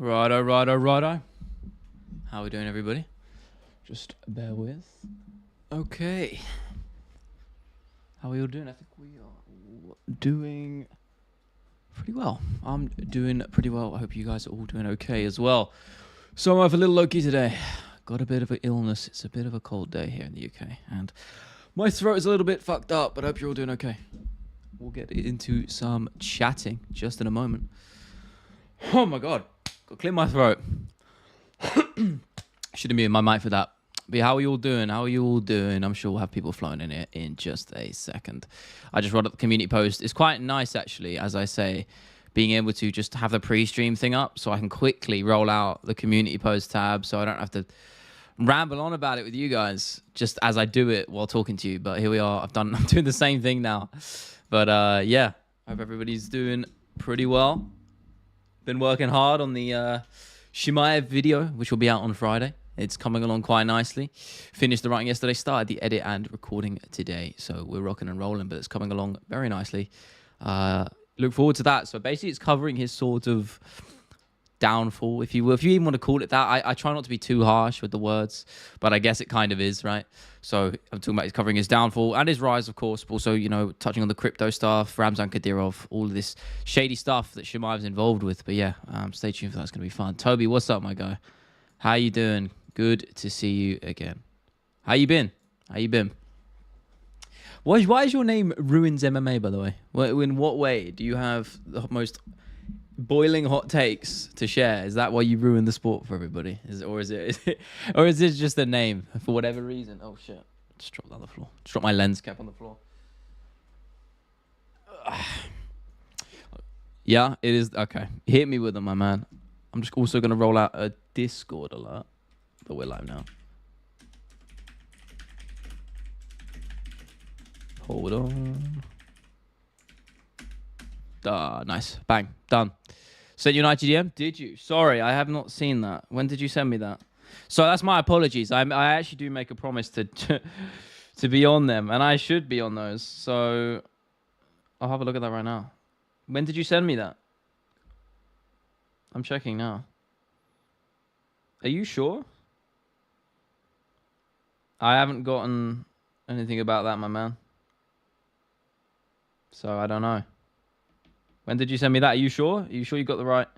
Righto. How we doing, everybody? Just bear with. Okay. How are we all doing? I think we are doing pretty well. I'm doing pretty well. I hope you guys are all doing okay as well. So I'm off a little low-key today. Got a bit of an illness. It's a bit of a cold day here in the UK. And my throat is a little bit fucked up, but I hope you're all doing okay. We'll get into some chatting just in a moment. Oh my God. Got to clear my throat. Should have muted my mic for that. But how are you all doing? I'm sure we'll have people flowing in here in just a second. I just wrote up the community post. It's quite nice, actually, as I say, being able to just have the pre-stream thing up so I can quickly roll out the community post tab so I don't have to ramble on about it with you guys just as I do it while talking to you. But here we are. I'm doing the same thing now. But yeah, I hope everybody's doing pretty well. Been working hard on the Shimaev video, which will be out on Friday. It's coming along quite nicely. Finished the writing yesterday, started the edit and recording today. So we're rocking and rolling, but it's coming along very nicely. Look forward to that. So basically it's covering his sort of downfall, if you will. If you even want to call it that. I try not to be too harsh with the words, but I guess it kind of is, right? So I'm talking about he's covering his downfall and his rise, of course, but also, you know, touching on the crypto stuff, Ramzan Kadyrov, all of this shady stuff that Shimaev's involved with. But yeah, stay tuned for that. It's going to be fun. Toby, what's up, my guy? How you doing? Good to see you again. How you been? Why is your name Ruins MMA, by the way? In what way? Do you have the most boiling hot takes to share? Is that why you ruin the sport for everybody? Or is it just a name for whatever reason? Oh shit! Just dropped that on the floor. Just dropped my lens cap on the floor. Yeah, it is okay. Hit me with them, my man. I'm just also gonna roll out a Discord alert, but we're live now. Hold on. Nice. Bang. Done. Sent you an IGDM? Did you? Sorry, I have not seen that. When did you send me that? So that's my apologies. I actually do make a promise to be on them, and I should be on those. So I'll have a look at that right now. When did you send me that? I'm checking now. Are you sure? I haven't gotten anything about that, my man. So I don't know. When did you send me that? Are you sure? Are you sure you got the right?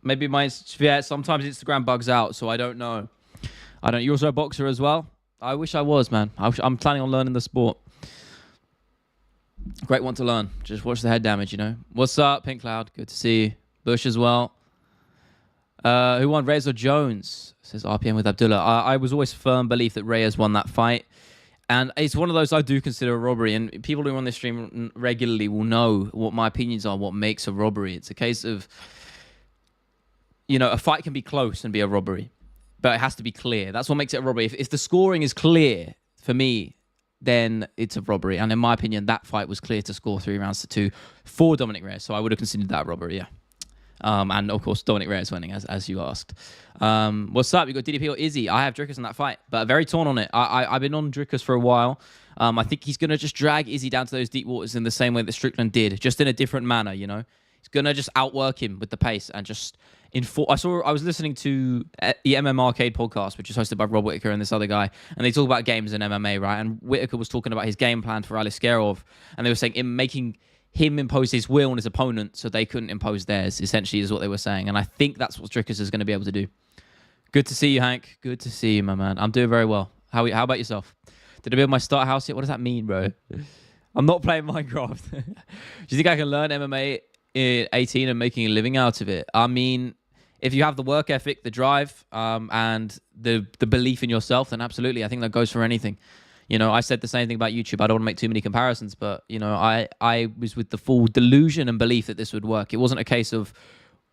Maybe sometimes Instagram bugs out, so I don't know. You're also a boxer as well? I wish I was, man. I'm planning on learning the sport. Great one to learn. Just watch the head damage, you know. What's up, Pink Cloud? Good to see you. Bush as well. Who won, Reyes or Jones? Says RPM with Abdullah. I was always firm belief that Reyes won that fight. And it's one of those I do consider a robbery. And people who are on this stream regularly will know what my opinions are, what makes a robbery. It's a case of, you know, a fight can be close and be a robbery, but it has to be clear. That's what makes it a robbery. If the scoring is clear, for me, then it's a robbery. And in my opinion, that fight was clear to score 3 rounds to 2 for Dominic Reyes. So I would have considered that a robbery, yeah. And of course, Dominic Reyes winning, as you asked. What's up? You got DDP or Izzy? I have Dricus in that fight, but very torn on it. I've been on Dricus for a while. I think he's gonna just drag Izzy down to those deep waters in the same way that Strickland did, just in a different manner. You know, he's gonna just outwork him with the pace and just I was listening to the MMA Arcade podcast, which is hosted by Rob Whittaker and this other guy, and they talk about games in MMA, right? And Whittaker was talking about his game plan for Aliskerov, and they were saying in making him impose his will on his opponent so they couldn't impose theirs, essentially, is what they were saying. And I think that's what Dricus is going to be able to do. Good to see you, Hank. Good to see you, my man. I'm doing very well. How about yourself? Did I build my start house yet? What does that mean, bro? I'm not playing Minecraft. Do you think I can learn MMA at 18 and making a living out of it? I mean, if you have the work ethic, the drive, and the belief in yourself, then absolutely. I think that goes for anything. You know, I said the same thing about YouTube. I don't want to make too many comparisons, but, you know, I was with the full delusion and belief that this would work. It wasn't a case of,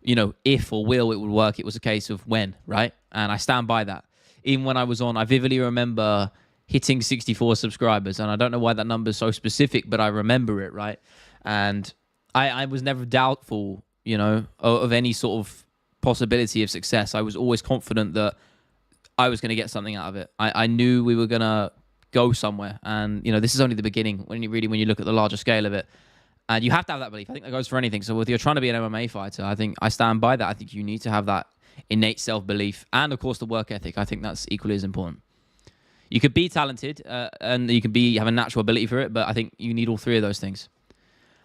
you know, if or will it would work. It was a case of when, right? And I stand by that. Even when I was on, I vividly remember hitting 64 subscribers, and I don't know why that number is so specific, but I remember it, right? And I was never doubtful, you know, of any sort of possibility of success. I was always confident that I was going to get something out of it. I knew we were going to go somewhere, and you know, this is only the beginning when you look at the larger scale of it. And you have to have that belief. I think that goes for anything. So if you're trying to be an MMA fighter, I think I stand by that. I think you need to have that innate self-belief and, of course, the work ethic. I think that's equally as important. You could be talented and you can have a natural ability for it, but I think you need all three of those things.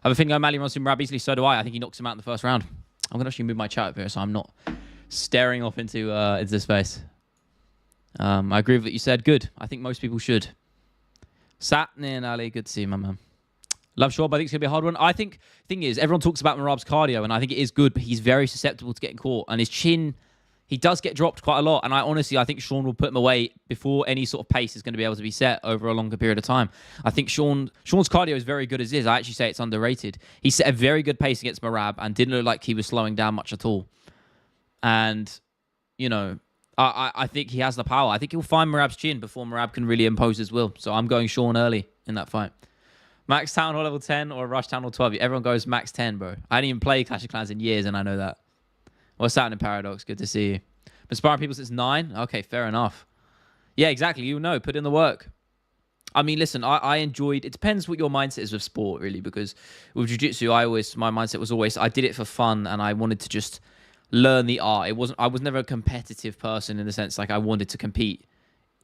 I have a feeling O'Malley runs through Merab easily. So do I. I think he knocks him out in the first round. I'm going to actually move my chat up here so I'm not staring off into space. I agree with what you said. Good. I think most people should. Satnir and Ali, good to see you, my man. Love Shaw, but I think it's going to be a hard one. I think the thing is, everyone talks about Merab's cardio, and I think it is good, but he's very susceptible to getting caught. And his chin, he does get dropped quite a lot. And I think Sean will put him away before any sort of pace is going to be able to be set over a longer period of time. I think Sean's cardio is very good as is. I actually say it's underrated. He set a very good pace against Merab and didn't look like he was slowing down much at all. And, you know, I think he has the power. I think he'll find Merab's chin before Merab can really impose his will. So I'm going Sean early in that fight. Max Town Hall level 10 or Rush Town Hall 12? Everyone goes Max 10, bro. I didn't even play Clash of Clans in years, and I know that. What's happening, Paradox? Good to see you. Been sparring people since 9? Okay, fair enough. Yeah, exactly. You know, put in the work. I mean, listen, I enjoyed... It depends what your mindset is with sport, really, because with jiu-jitsu, my mindset was always... I did it for fun, and I wanted to just learn the art. I was never a competitive person in the sense, like, I wanted to compete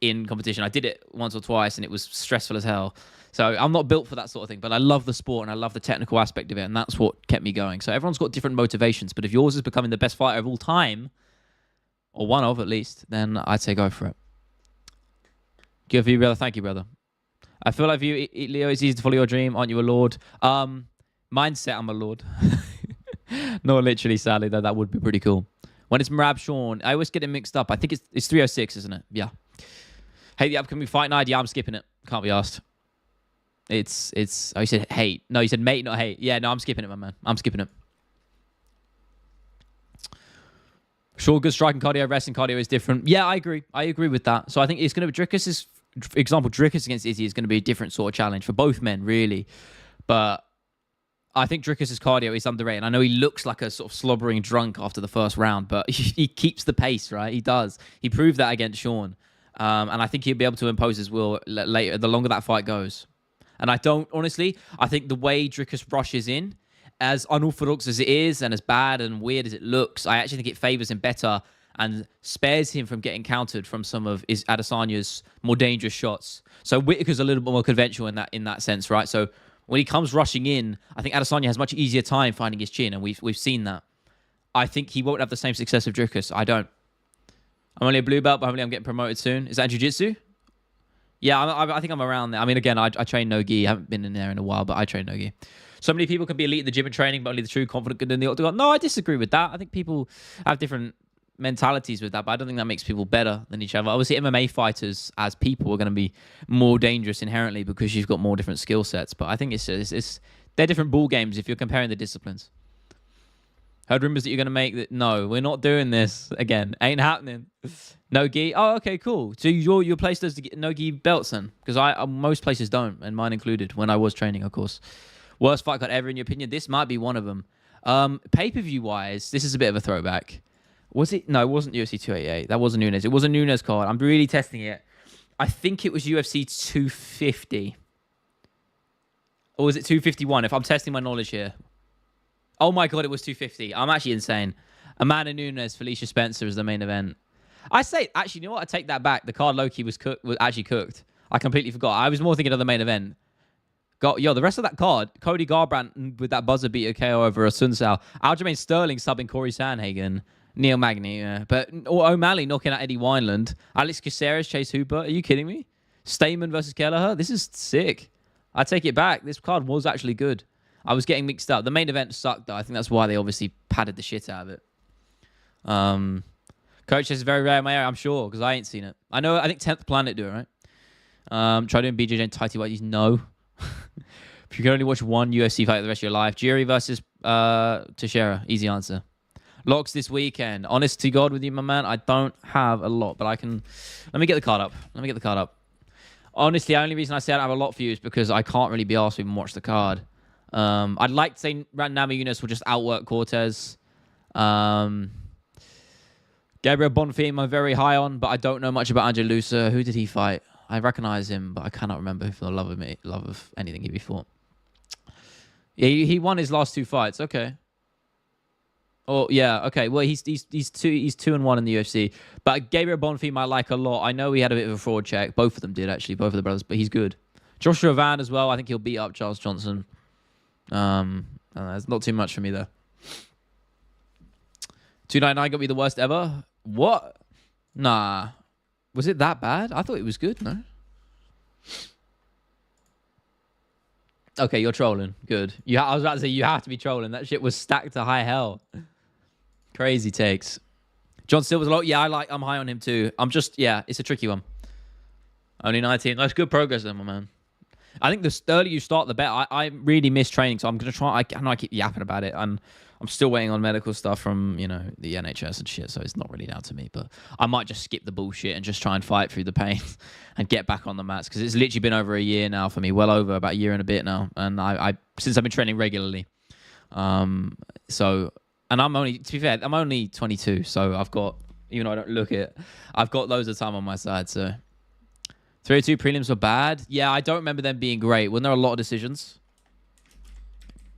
in competition. I did it once or twice, and it was stressful as hell. So I'm not built for that sort of thing, but I love the sport and I love the technical aspect of it, and that's what kept me going. So everyone's got different motivations, but if yours is becoming the best fighter of all time, or one of at least, then I'd say go for it. Good for you, brother. Thank you, brother. I feel like you, Leo, it's easy to follow your dream. Aren't you a lord? Mindset, I'm a lord. Not literally, sadly, though. That would be pretty cool. When it's Merab Sean, I always get it mixed up. I think it's 306, isn't it? Yeah. Hey, the upcoming fight night. Yeah, I'm skipping it. Can't be asked. It's oh, you said hate. No, you said mate, not hate. Yeah, no, I'm skipping it, my man. I'm skipping it. Sure, good striking cardio, wrestling cardio is different. Yeah, I agree. I agree with that. So I think it's going to be Dricus' example. Dricus against Izzy is going to be a different sort of challenge for both men, really. But I think Dricus' cardio is underrated. I know he looks like a sort of slobbering drunk after the first round, but he keeps the pace, right? He does. He proved that against Sean. And I think he'll be able to impose his will later, the longer that fight goes. And I think the way Dricus rushes in, as unorthodox as it is and as bad and weird as it looks, I actually think it favors him better and spares him from getting countered from some of Adesanya's more dangerous shots. So Whittaker's a little bit more conventional in that sense, right? So when he comes rushing in, I think Adesanya has much easier time finding his chin, and we've seen that. I think he won't have the same success with Dricus. I don't. I'm only a blue belt, but hopefully I'm getting promoted soon. Is that jiu-jitsu? Yeah, I think I'm around there. I mean, again, I train no-gi. I haven't been in there in a while, but I train no-gi. So many people can be elite in the gym and training, but only the true confident good in the octagon. No, I disagree with that. I think people have different mentalities with that, but I don't think that makes people better than each other. Obviously, MMA fighters as people are going to be more dangerous inherently because you've got more different skill sets. But I think they're different ball games if you're comparing the disciplines. Heard rumors that you're going to make that. No, we're not doing this again. Ain't happening. No gi. Oh, okay, cool. So your place does get no gi belts then? Because most places don't, and mine included. When I was training, of course. Worst fight card ever in your opinion? This might be one of them. Pay-per-view wise, this is a bit of a throwback. Was it? No, it wasn't UFC 288. That wasn't Nunes. It was a Nunes card. I'm really testing it. I think it was UFC 250. Or was it 251? If I'm testing my knowledge here. Oh my god, it was 250. I'm actually insane. Amanda Nunes, Felicia Spencer is the main event. Actually, you know what? I take that back. The card Loki was actually cooked. I completely forgot. I was more thinking of the main event. The rest of that card, Cody Garbrandt with that buzzer beater KO over a Sunsao. Aljamain Sterling subbing Corey Sandhagen. Neil Magny, yeah. But O'Malley knocking out Eddie Wineland. Alex Caceres, Chase Hooper. Are you kidding me? Stamen versus Kelleher. This is sick. I take it back. This card was actually good. I was getting mixed up. The main event sucked, though. I think that's why they obviously padded the shit out of it. Coach, this is very rare in my area, I'm sure, because I ain't seen it. I think 10th Planet do it, right? Try doing BJJ and Tighty Whitey's. No. If you can only watch one UFC fight the rest of your life, Jiri versus Teixeira. Easy answer. Locks this weekend. Honest to God with you, my man, I don't have a lot, but I can... Let me get the card up. Honestly, the only reason I say I don't have a lot for you is because I can't really be asked to even watch the card. I'd like to say Namajunas will just outwork Cortez. Gabriel Bonfim I'm very high on, but I don't know much about Angelusa. Who did he fight? I recognize him, but I cannot remember for the love of anything he fought. Yeah, he won his last 2 fights. Okay. Oh yeah, okay. Well, he's 2-1 in the UFC. But Gabriel Bonfim I like a lot. I know he had a bit of a fraud check. Both of them did actually, both of the brothers. But he's good. Joshua Van as well. I think he'll beat up Charles Johnson. It's not too much for me there. 299 got me the worst ever. What? Nah. Was it that bad? I thought it was good. No. Okay, you're trolling. Good. I was about to say you have to be trolling. That shit was stacked to high hell. Crazy takes. John Silver's a lot. Yeah, I'm high on him too. It's a tricky one. Only 19. That's good progress then, my man. I think the earlier you start, the better. I really miss training, so I'm going to try. I know I keep yapping about it, and I'm still waiting on medical stuff from, the NHS and shit, so it's not really down to me. But I might just skip the bullshit and just try and fight through the pain and get back on the mats, because it's literally been over a year now for me, well over about a year and a bit now, and I since I've been training regularly. And I'm only, to be fair, I'm only 22, so I've got, even though I don't look it, I've got loads of time on my side, so. 302 prelims were bad. Yeah, I don't remember them being great. Weren't there a lot of decisions?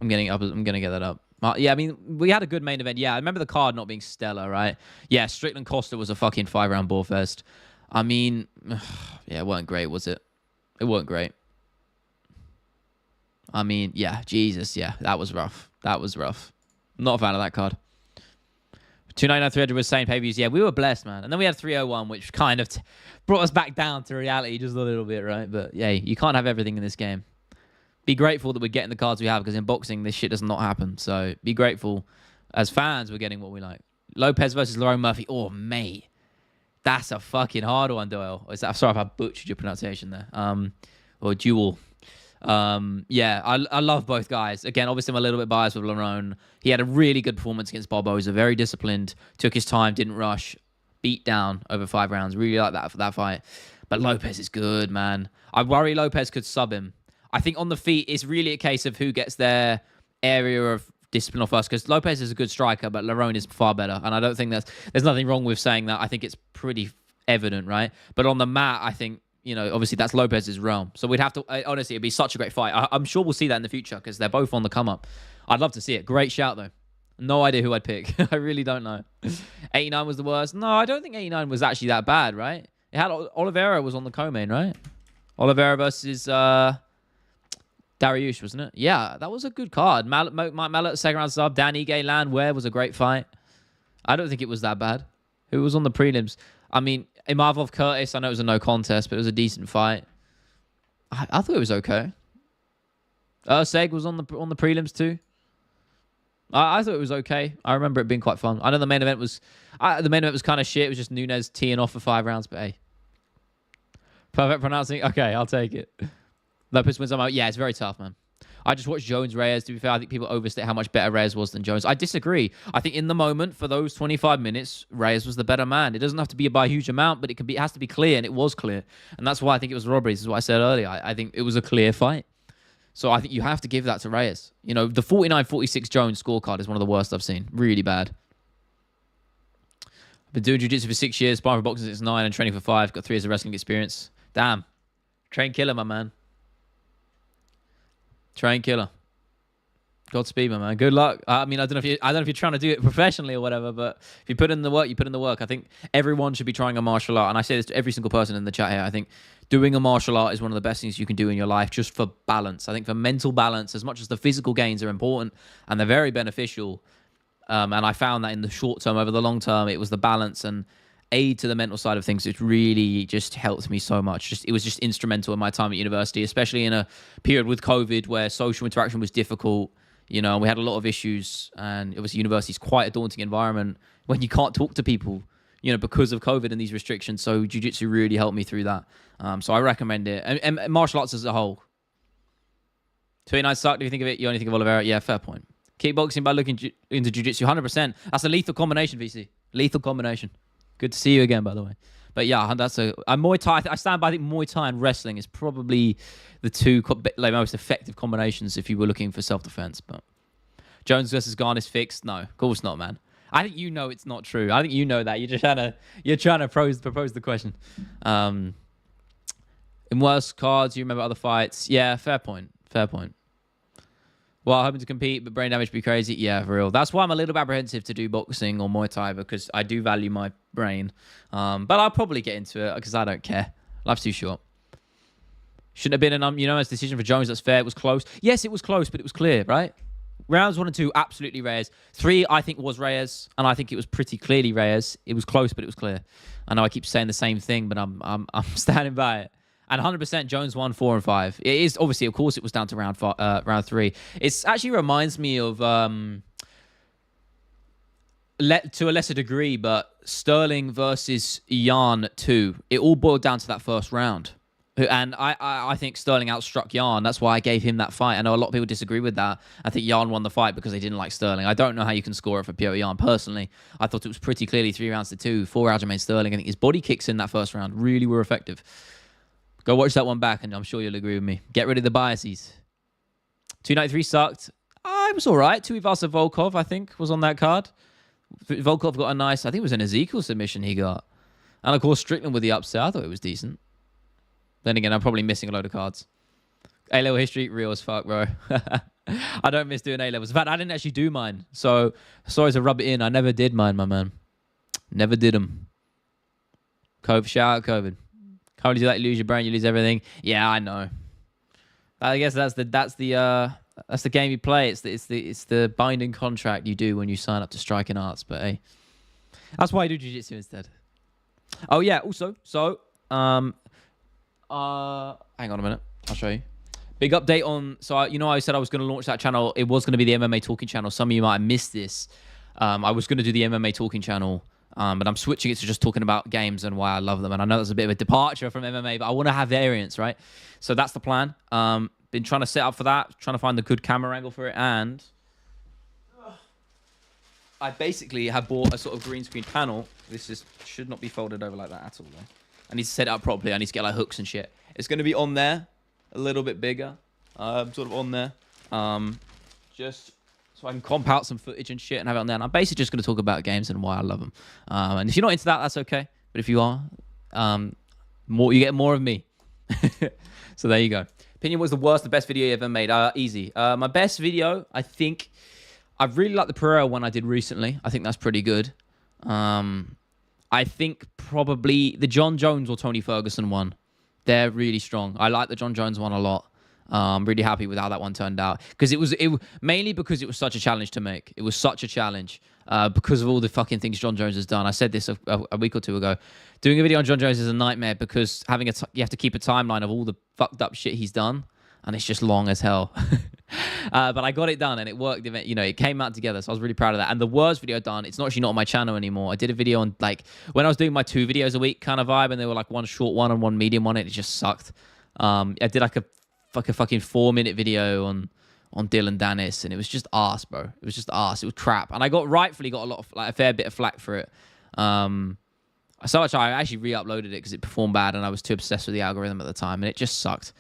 I'm going to get that up. Yeah, I mean, we had a good main event. Yeah, I remember the card not being stellar, right? Yeah, Strickland Costa was a fucking 5-round ball fest. I mean, yeah, it weren't great, was it? It weren't great. I mean, yeah, Jesus, yeah, that was rough. That was rough. Not a fan of that card. 299 300 was same pay-per-views. Yeah, we were blessed, man. And then we had 301, which kind of brought us back down to reality just a little bit, right? But yeah, you can't have everything in this game. Be grateful that we're getting the cards we have, because in boxing, this shit does not happen. So be grateful as fans we're getting what we like. Lopez versus Lerone Murphy. Oh, mate. That's a fucking hard one, Doyle. Sorry if I butchered your pronunciation there. Or Duel. Yeah, I love both guys. Again, obviously I'm a little bit biased with Lerone. He had a really good performance against Bobo. He was very disciplined, took his time, didn't rush, beat down over 5 rounds. Really like that for that fight. But Lopez is good, man. I worry Lopez could sub him. I think on the feet, it's really a case of who gets their area of discipline off first, because Lopez is a good striker, but Lerone is far better. And I don't think there's nothing wrong with saying that. I think it's pretty evident, right? But on the mat, I think, obviously that's Lopez's realm. So we'd have to, honestly, it'd be such a great fight. I'm sure we'll see that in the future, because they're both on the come up. I'd love to see it. Great shout, though. No idea who I'd pick. I really don't know. 89 was the worst. No, I don't think 89 was actually that bad, right? It had Oliveira was on the co-main, right? Oliveira versus Dariush, wasn't it? Yeah, that was a good card. Mallet, second round sub. Dan Ige, Land Ware was a great fight. I don't think it was that bad. Who was on the prelims? I mean, Imavov Curtis, I know it was a no contest, but it was a decent fight. I thought it was okay. Seg was on the prelims too. I thought it was okay. I remember it being quite fun. I know the main event was kind of shit. It was just Nunes teeing off for 5 rounds, but hey. Perfect pronouncing. Okay, I'll take it. Lopez wins. Yeah, it's very tough, man. I just watched Jones-Reyes. To be fair, I think people overstate how much better Reyes was than Jones. I disagree. I think in the moment, for those 25 minutes, Reyes was the better man. It doesn't have to be by a huge amount, but it has to be clear, and it was clear. And that's why I think it was robbery. This is what I said earlier. I think it was a clear fight. So I think you have to give that to Reyes. The 49-46 Jones scorecard is one of the worst I've seen. Really bad. I've been doing jiu-jitsu for 6 years, sparring for boxing since 9, and training for 5. Got 3 years of wrestling experience. Damn. Train killer, my man. Train killer. Godspeed, my man. Good luck. I mean, I don't know if you're trying to do it professionally or whatever, but if you put in the work, you put in the work. I think everyone should be trying a martial art, and I say this to every single person in the chat here. I think doing a martial art is one of the best things you can do in your life, just for balance. I think for mental balance, as much as the physical gains are important and they're very beneficial, and I found that in the short term, over the long term, it was the balance and aid to the mental side of things. It really just helped me so much. It was just instrumental in my time at university, especially in a period with COVID where social interaction was difficult. We had a lot of issues, and obviously university is quite a daunting environment when you can't talk to people, because of COVID and these restrictions. So jiu-jitsu really helped me through that. So I recommend it. And martial arts as a whole. 29 suck. Do you think of it? You only think of Oliveira? Yeah, fair point. Kickboxing by looking into jiu-jitsu, 100%. That's a lethal combination, VC. Lethal combination. Good to see you again, by the way. But yeah, that's Muay Thai. I stand by. I think Muay Thai and wrestling is probably the two most effective combinations if you were looking for self-defense. But Jones versus Garn is fixed. No, of course not, man. I think it's not true. I think you know that. You're just trying to propose the question. In worse cards, you remember other fights. Yeah, fair point. Fair point. Well, hoping to compete, but brain damage be crazy. Yeah, for real. That's why I'm a little bit apprehensive to do boxing or Muay Thai, because I do value my brain. But I'll probably get into it because I don't care. Life's too short. Shouldn't have been an unanimous decision for Jones. That's fair. It was close. Yes, it was close, but it was clear, right? Rounds 1 and 2, absolutely Reyes. 3, I think, was Reyes, and I think it was pretty clearly Reyes. It was close, but it was clear. I know I keep saying the same thing, but I'm standing by it. And 100% Jones won 4 and 5. It is obviously, of course, it was down to round 3. It actually reminds me of to a lesser degree, but Sterling versus Jan 2. It all boiled down to that first round. And I think Sterling outstruck Jan. That's why I gave him that fight. I know a lot of people disagree with that. I think Jan won the fight because they didn't like Sterling. I don't know how you can score it for Petr Yan. Personally, I thought it was pretty clearly 3 rounds to 2. 4 rounds remained Sterling. I think his body kicks in that first round really were effective. Go watch that one back, and I'm sure you'll agree with me. Get rid of the biases. 293 sucked. It was all right. Tuivasa Volkov, I think, was on that card. Volkov got a nice, I think it was an Ezekiel submission he got. And, of course, Strickland with the upset. I thought it was decent. Then again, I'm probably missing a load of cards. A-level history, real as fuck, bro. I don't miss doing A-levels. In fact, I didn't actually do mine. So, sorry to rub it in. I never did mine, my man. Never did them. COVID, shout out COVID. Can't really do that. You lose your brain, you lose everything. Yeah, I know. I guess that's the game you play. It's the binding contract you do when you sign up to Striking Arts. But hey, that's why I do jiu-jitsu instead. Oh yeah. Also, so hang on a minute. I'll show you. Big update on. So I said I was going to launch that channel. It was going to be the MMA talking channel. Some of you might have missed this. I was going to do the MMA talking channel. But I'm switching it to just talking about games and why I love them. And I know that's a bit of a departure from MMA, but I want to have variants, right? So that's the plan. Been trying to set up for that, trying to find the good camera angle for it. And I basically have bought a sort of green screen panel. This should not be folded over like that at all, though. I need to set it up properly. I need to get like hooks and shit. It's going to be on there, a little bit bigger, sort of on there. Just so I can comp out some footage and shit and have it on there. And I'm basically just going to talk about games and why I love them. And if you're not into that, that's okay. But if you are, you get more of me. So there you go. Opinion was the worst, the best video you ever made. Easy. My best video, I think, I really like the Pereira one I did recently. I think that's pretty good. I think probably the John Jones or Tony Ferguson one. They're really strong. I like the John Jones one a lot. I'm really happy with how that one turned out. Because mainly because it was such a challenge to make. It was such a challenge because of all the fucking things John Jones has done. I said this a week or two ago. Doing a video on John Jones is a nightmare because you have to keep a timeline of all the fucked up shit he's done. And it's just long as hell. But I got it done and it worked. It came out together. So I was really proud of that. And the worst video done, it's not actually not on my channel anymore. I did a video on when I was doing my 2 videos a week kind of vibe and there were like one short one and one medium one. It just sucked. I did like a fucking 4-minute video on Dylan Dennis, and it was just arse, bro. It was just arse. It was crap, and I rightfully got a fair bit of flack for it. So much I actually re-uploaded it because it performed bad, and I was too obsessed with the algorithm at the time, and it just sucked.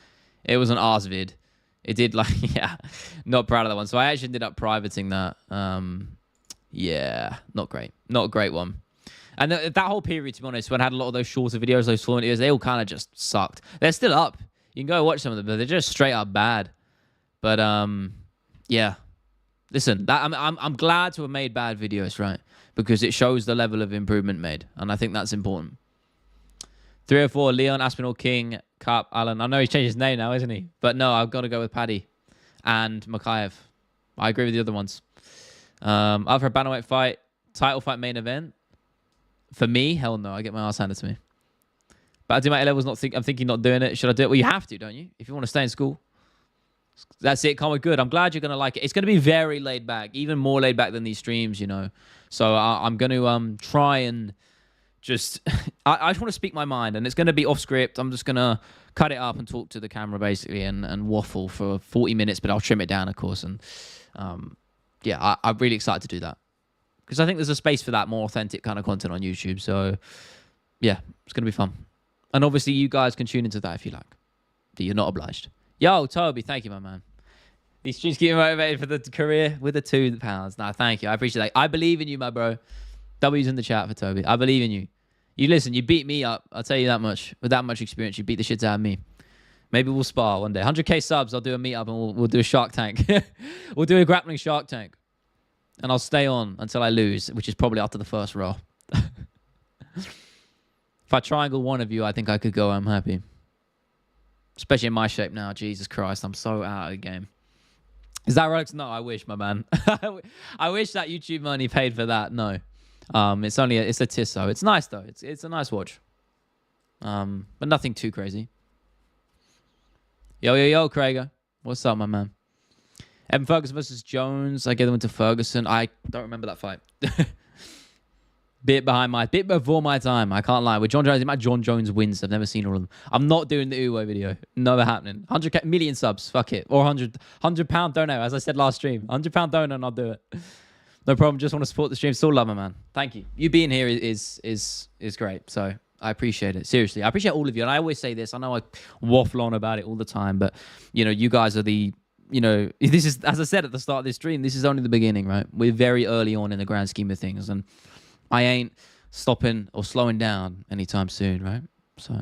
It was an arse vid. It did not proud of that one. So I actually ended up privating that. Not great, not a great one. And that whole period, to be honest, when I had a lot of those shorter videos, those 4 videos, they all kind of just sucked. They're still up. You can go watch some of them, but they're just straight up bad. But listen, I'm glad to have made bad videos, right? Because it shows the level of improvement made, and I think that's important. 304, Leon Aspinall King Cup Allen. I know he's changed his name now, isn't he? But no, I've got to go with Paddy and Makayev. I agree with the other ones. Up for a bantamweight fight, title fight main event. For me, hell no. I get my ass handed to me. But I do my A-levels, I'm thinking not doing it. Should I do it? Well, you have to, don't you? If you want to stay in school. That's it. Come with good. I'm glad you're going to like it. It's going to be very laid back. Even more laid back than these streams, So I'm going to try and just... I just want to speak my mind. And it's going to be off script. I'm just going to cut it up and talk to the camera, basically, and waffle for 40 minutes. But I'll trim it down, of course. And I'm really excited to do that. Because I think there's a space for that more authentic kind of content on YouTube. So, yeah, it's going to be fun. And obviously, you guys can tune into that if you like. But you're not obliged. Yo, Toby, thank you, my man. These streams keep me motivated for the career with the £2. No, thank you. I appreciate that. I believe in you, my bro. W's in the chat for Toby. I believe in you. You listen, you beat me up. I'll tell you that much. With that much experience, you beat the shit out of me. Maybe we'll spar one day. 100k subs, I'll do a meetup and we'll do a Shark Tank. We'll do a grappling Shark Tank. And I'll stay on until I lose, which is probably after the first roll. If I triangle one of you, I think I could go. I'm happy. Especially in my shape now. Jesus Christ, I'm so out of the game. Is that Rolex? No, I wish, my man. I wish that YouTube money paid for that. No. It's a Tissot. It's nice, though. It's a nice watch. But nothing too crazy. Yo, Craiger. What's up, my man? Evan Ferguson versus Jones. I gave them to Ferguson. I don't remember that fight. Bit before my time. I can't lie. With John Jones, John Jones wins. I've never seen all of them. I'm not doing the Uwe video. Never happening. 100 million subs. Fuck it. Or 100 pound donut, as I said last stream. 100 pound donut and I'll do it. No problem. Just want to support the stream. Still love it, man. Thank you. You being here is great. So I appreciate it. Seriously. I appreciate all of you. And I always say this. I know I waffle on about it all the time, but you guys are the, this is, as I said at the start of this stream, this is only the beginning, right? We're very early on in the grand scheme of things, and I ain't stopping or slowing down anytime soon, right? So,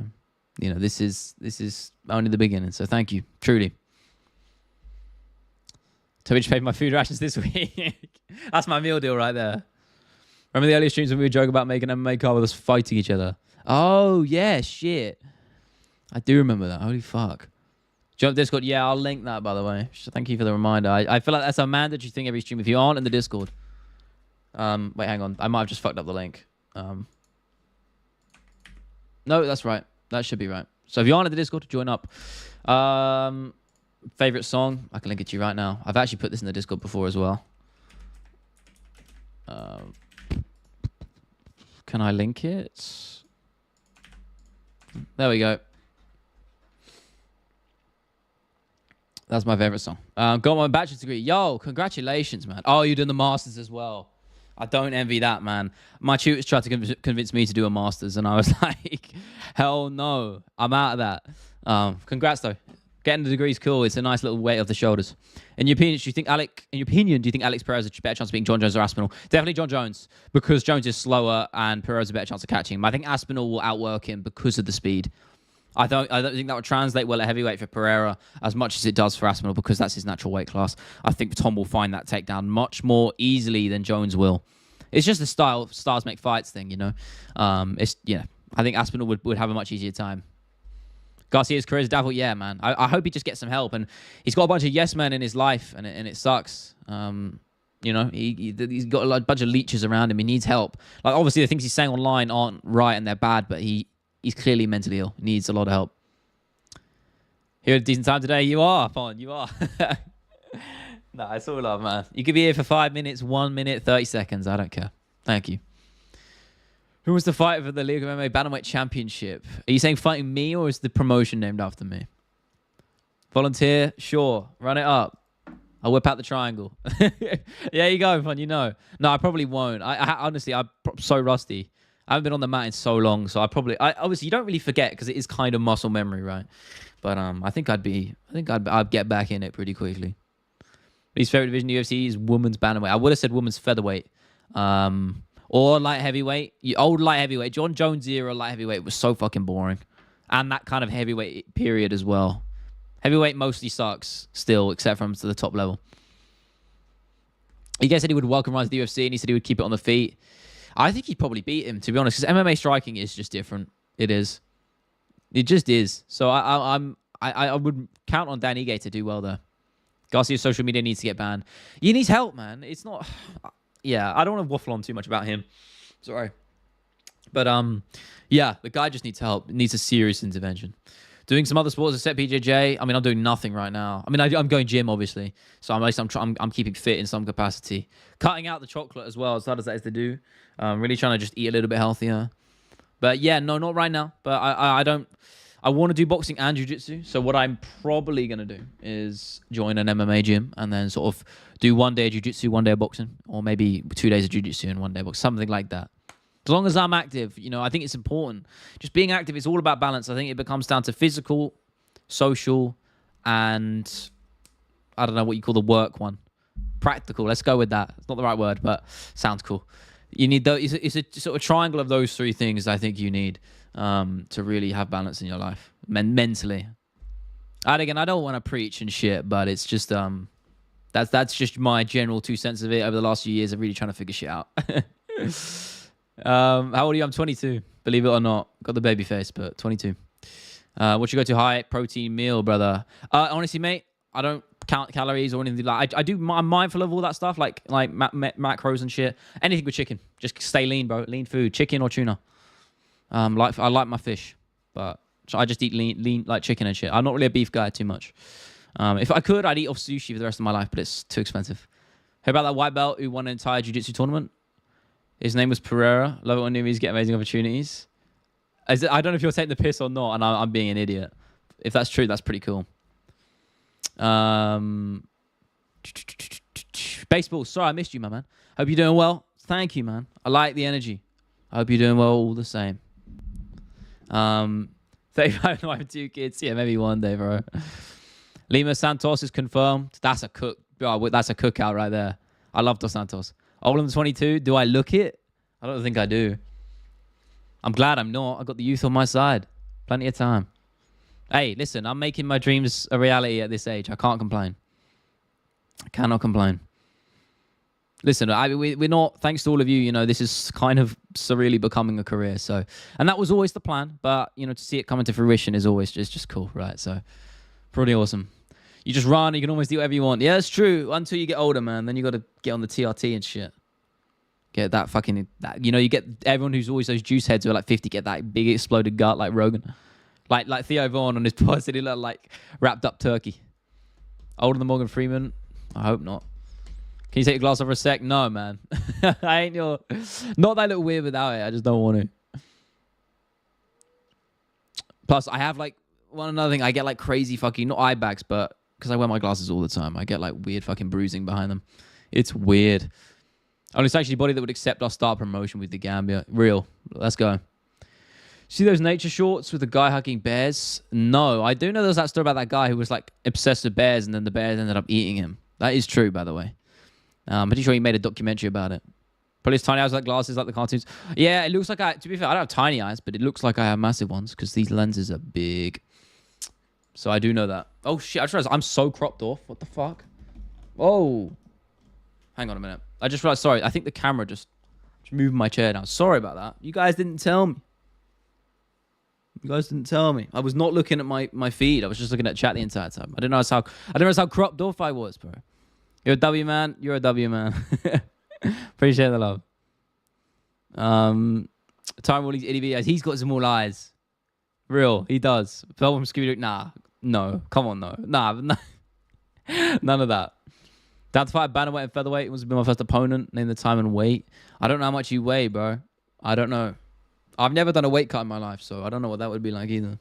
this is only the beginning. So thank you, truly. Toby just paid my food rations this week. That's my meal deal right there. Remember the earlier streams when we were joking about making an MMA car with us fighting each other? Oh, yeah, shit. I do remember that. Holy fuck. Jump Discord. Yeah, I'll link that, by the way. So thank you for the reminder. I feel like that's a mandatory thing every stream. If you aren't in the Discord. Wait, hang on. I might have just fucked up the link. No, that's right. That should be right. So if you aren't in the Discord, join up. Favorite song? I can link it to you right now. I've actually put this in the Discord before as well. Can I link it? There we go. That's my favorite song. Got my bachelor's degree. Yo, congratulations, man. Oh, you're doing the masters as well. I don't envy that, man. My tutors tried to convince me to do a masters, and I was like, hell no. I'm out of that. Congrats, though. Getting the degree is cool. It's a nice little weight off the shoulders. In your opinion, do you think Alex Perez has a better chance of beating John Jones or Aspinall? Definitely John Jones, because Jones is slower and Perez has a better chance of catching him. I think Aspinall will outwork him because of the speed. I don't think that would translate well at heavyweight for Pereira as much as it does for Aspinall, because that's his natural weight class. I think Tom will find that takedown much more easily than Jones will. It's just the stars make fights thing, I think Aspinall would have a much easier time. Garcia's career is devil. Yeah, man. I hope he just gets some help. And he's got a bunch of yes men in his life, and it sucks. He's got a bunch of leeches around him. He needs help. Like, obviously, the things he's saying online aren't right and they're bad, but he's clearly mentally ill. He needs a lot of help. Here at a decent time today. You are, Pon. You are. No, it's all love, man. You could be here for 5 minutes, 1 minute, 30 seconds. I don't care. Thank you. Who was the fighter for the League of MMA Bantamweight Championship? Are you saying fighting me, or is the promotion named after me? Volunteer? Sure. Run it up. I'll whip out the triangle. Yeah, you go, fun. No, I probably won't. I honestly, I'm so rusty. I haven't been on the mat in so long, so obviously you don't really forget because it is kind of muscle memory, right? But I think I'd get back in it pretty quickly. Least favorite division in the UFC is women's bantamweight. I would have said women's featherweight. Or light heavyweight. Old light heavyweight. John Jones era light heavyweight was so fucking boring. And that kind of heavyweight period as well. Heavyweight mostly sucks still, except from to the top level. He guys said he would welcome Rise to the UFC, and he said he would keep it on the feet. I think he'd probably beat him, to be honest, because MMA striking is just different. It is. It just is. So I would count on Dan Ige to do well there. Garcia's social media needs to get banned. He needs help, man. It's not... Yeah, I don't want to waffle on too much about him. Sorry. But, yeah, the guy just needs help. Needs a serious intervention. Doing some other sports except BJJ. I mean, I'm doing nothing right now. I mean, I'm going gym, obviously. So I'm keeping fit in some capacity. Cutting out the chocolate as well, as hard as that is to do. Really trying to just eat a little bit healthier. But, yeah, no, not right now. But I want to do boxing and jiu-jitsu. So what I'm probably going to do is join an MMA gym and then sort of do 1 day of jiu-jitsu, 1 day of boxing, or maybe 2 days of jiu-jitsu and 1 day of boxing, something like that. As long as I'm active, I think it's important. Just being active, it's all about balance. I think it becomes down to physical, social, and I don't know what you call the work one. Practical. Let's go with that. It's not the right word, but sounds cool. You need those. It's a sort of triangle of those three things I think you need to really have balance in your life, mentally. And again, I don't want to preach and shit, but it's just that's just my general 2 cents of it. Over the last few years, I'm really trying to figure shit out. How old are you? I'm 22. Believe it or not, got the baby face, but 22. What you go to? High protein meal, brother. Honestly, mate, I don't count calories or anything like. I'm mindful of all that stuff, like macros and shit. Anything with chicken, just stay lean, bro. Lean food, chicken or tuna. I like my fish, but so I just eat lean like chicken and shit. I'm not really a beef guy too much. If I could, I'd eat off sushi for the rest of my life, but it's too expensive. Heard about that white belt who won an entire jiu-jitsu tournament? His name was Pereira. Love it when newbies get amazing opportunities. I don't know if you're taking the piss or not, and I'm being an idiot. If that's true, that's pretty cool. Baseball. Sorry, I missed you, my man. Hope you're doing well. Thank you, man. I like the energy. I hope you're doing well all the same. 35 and I have 2 kids. Yeah, maybe one day, bro. Lima Santos is confirmed. That's a cook. Oh, that's a cookout right there. I love Dos Santos. Oldham 22. Do I look it? I don't think I do. I'm glad I'm not. I got the youth on my side. Plenty of time. Hey, listen, I'm making my dreams a reality at this age. I can't complain. I cannot complain. Listen, we're not, thanks to all of you, you know, this is kind of surreally becoming a career. So, and that was always the plan, but, you know, to see it come into fruition is always just cool, right? So, pretty awesome. You just run, you can almost do whatever you want. Yeah, it's true. Until you get older, man. Then you got to get on the TRT and shit. Get that fucking, you know, you get everyone who's always those juice heads who are like 50, get that big exploded gut like Rogan. Like Theo Vaughn on his post, he looked like wrapped up turkey. Older than Morgan Freeman? I hope not. Can you take your glass off for a sec? No, man. I ain't your... Not that I look weird without it. I just don't want to. Plus, I have like... Another thing, I get like crazy fucking... Not eye bags, but... Because I wear my glasses all the time. I get like weird fucking bruising behind them. It's weird. Only it's actually the body that would accept our star promotion with the Gambia. Real. Let's go. See those nature shorts with the guy hugging bears? No. I do know there's that story about that guy who was like obsessed with bears and then the bears ended up eating him. That is true, by the way. I'm pretty sure he made a documentary about it. Probably his tiny eyes like glasses, like the cartoons. Yeah, it looks like to be fair, I don't have tiny eyes, but it looks like I have massive ones because these lenses are big. So I do know that. Oh shit, I just realized I'm so cropped off. What the fuck? Oh. Hang on a minute. I just realized, sorry, I think the camera just moved my chair down. Sorry about that. You guys didn't tell me. I was not looking at my feed. I was just looking at chat the entire time. I didn't realize how cropped off I was, bro. You're a W man. You're a W man. Appreciate the love. Time all these itty bitty eyes. He's got some more eyes. Real, he does. Fell from Scooby-Doo. Nah, no. Come on, no. Nah, none of that. Down to fight bantamweight and featherweight. It was my first opponent. Name the time and weight. I don't know how much you weigh, bro. I don't know. I've never done a weight cut in my life, so I don't know what that would be like either.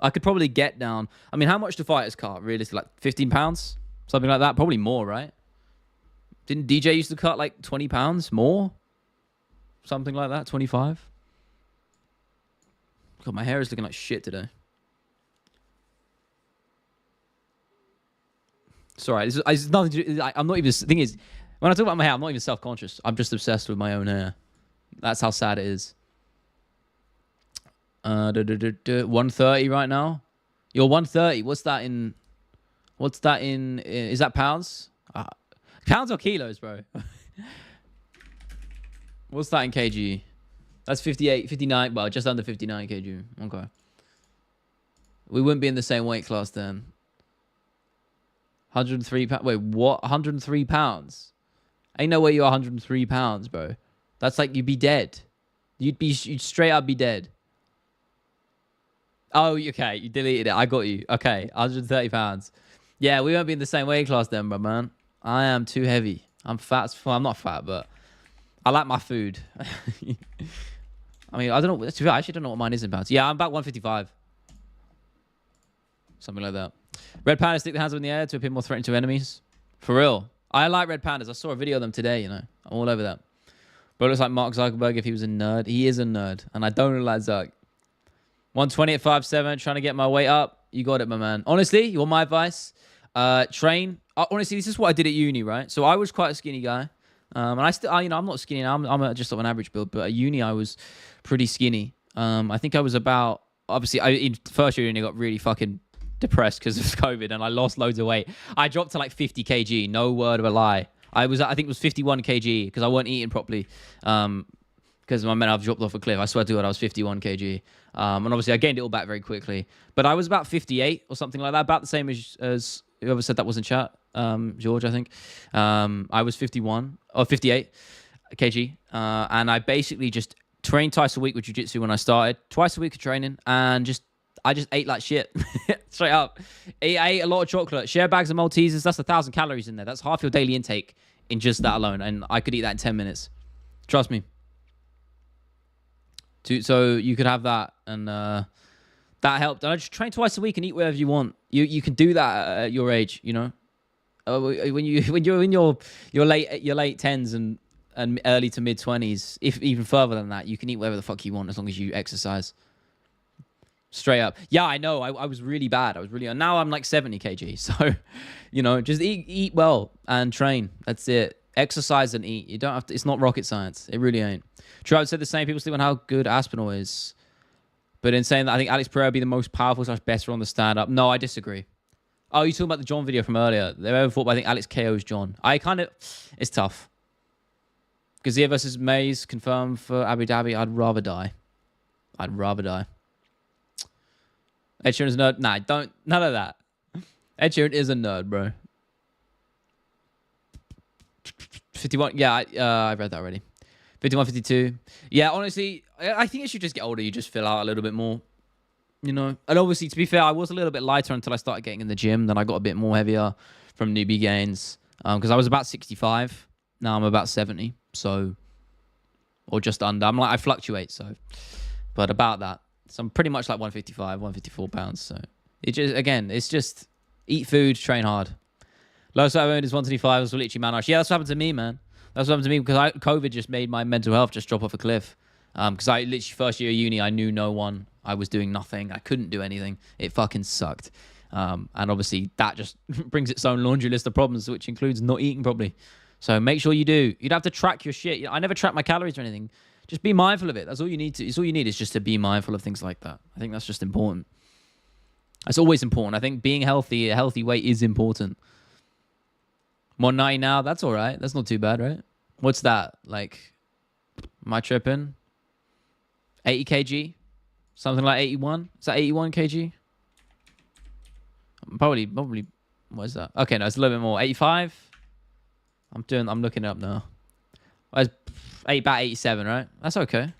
I could probably get down. I mean, how much do fighters cut? Realistically, like 15 pounds? Something like that. Probably more, right? Didn't DJ used to cut like 20 pounds more? Something like that, 25? God, my hair is looking like shit today. Sorry, it's nothing to do, I'm not even, the thing is, when I talk about my hair, I'm not even self-conscious. I'm just obsessed with my own hair. That's how sad it is. 130 right now? You're 130. What's that in, is that pounds? Pounds or kilos, bro? What's that in kg? That's 58, 59, well, just under 59 kg. Okay. We wouldn't be in the same weight class then. 103 pounds. Wait, what? 103 pounds? Ain't no way you're 103 pounds, bro. That's like you'd be dead. You'd straight up be dead. Oh, okay. You deleted it. I got you. Okay. 130 pounds. Yeah, we won't be in the same weight class then, bro, man. I am too heavy. I'm fat. Well, I'm not fat, but I like my food. I mean, I don't know. I actually don't know what mine is in pounds. Yeah, I'm about 155. Something like that. Red pandas stick their hands up in the air to appear more threatening to enemies. For real. I like red pandas. I saw a video of them today, you know. I'm all over that. But it looks like Mark Zuckerberg if he was a nerd. He is a nerd. And I don't like Zuck. 120 at 5'7", trying to get my weight up. You got it, my man. Honestly, you want my advice? Train. Honestly, this is what I did at uni, right? So I was quite a skinny guy. And I still, you know, I'm not skinny now. I'm just of an average build. But at uni, I was pretty skinny. I think I was about, obviously, in first year, I got really fucking depressed because of COVID and I lost loads of weight. I dropped to like 50 kg, no word of a lie. I think it was 51 kg because I weren't eating properly. Because my mental health dropped off a cliff. I swear to God, I was 51 kg. And obviously I gained it all back very quickly. But I was about 58 or something like that, about the same as whoever said that was in chat, George, I think. I was 51 or 58 kg. And I basically just trained twice a week with jiu-jitsu when I started. Twice a week of training. And I just ate like shit. Straight up. I ate a lot of chocolate. Share bags of Maltesers. That's 1,000 calories in there. That's half your daily intake in just that alone. And I could eat that in 10 minutes. Trust me. So you could have that, and that helped. And I just train twice a week and eat whatever you want. You can do that at your age, you know. When you're in your late tens and early to mid 20s, if even further than that, you can eat whatever the fuck you want as long as you exercise. Straight up. Yeah, I know. I was really bad. Now I'm like 70 kg. So, you know, just eat well and train. That's it. Exercise and eat. You don't have to. It's not rocket science. It really ain't. True, I would say the same. People sleep on how good Aspinall is. But in saying that, I think Alex Pereira would be the most powerful / better on the stand-up. No, I disagree. Oh, you're talking about the John video from earlier. They ever thought, but I think Alex KO's John. It's tough. Gazia versus Mays confirmed for Abu Dhabi. I'd rather die. Ed Sheeran's a nerd. Nah, none of that. Ed Sheeran is a nerd, bro. 51. Yeah, I read that already. 51, 52. Yeah, honestly, I think as you just get older, you just fill out a little bit more, you know. And obviously, to be fair, I was a little bit lighter until I started getting in the gym. Then I got a bit more heavier from newbie gains because I was about 65. Now I'm about 70. So, or just under. I fluctuate. So, but about that. So I'm pretty much like 155, 154 pounds. So it's just eat food, train hard. Lowest I earned is 125. Was literally malnourished. Yeah, that's what happened to me, man. That's what happened to me because COVID just made my mental health just drop off a cliff. Because I literally first year of uni, I knew no one. I was doing nothing. I couldn't do anything. It fucking sucked. And obviously that just brings its own laundry list of problems, which includes not eating properly. So make sure you do. You'd have to track your shit. I never track my calories or anything. Just be mindful of it. That's all you need to. It's all you need is just to be mindful of things like that. I think that's just important. That's always important. I think being healthy, a healthy weight is important. 190 now, that's all right. That's not too bad, right? What's that? Like, am I tripping? 80 kg? Something like 81? Is that 81 kg? Probably, what is that? Okay, no, it's a little bit more. 85? I'm looking it up now. About 87, right? That's okay.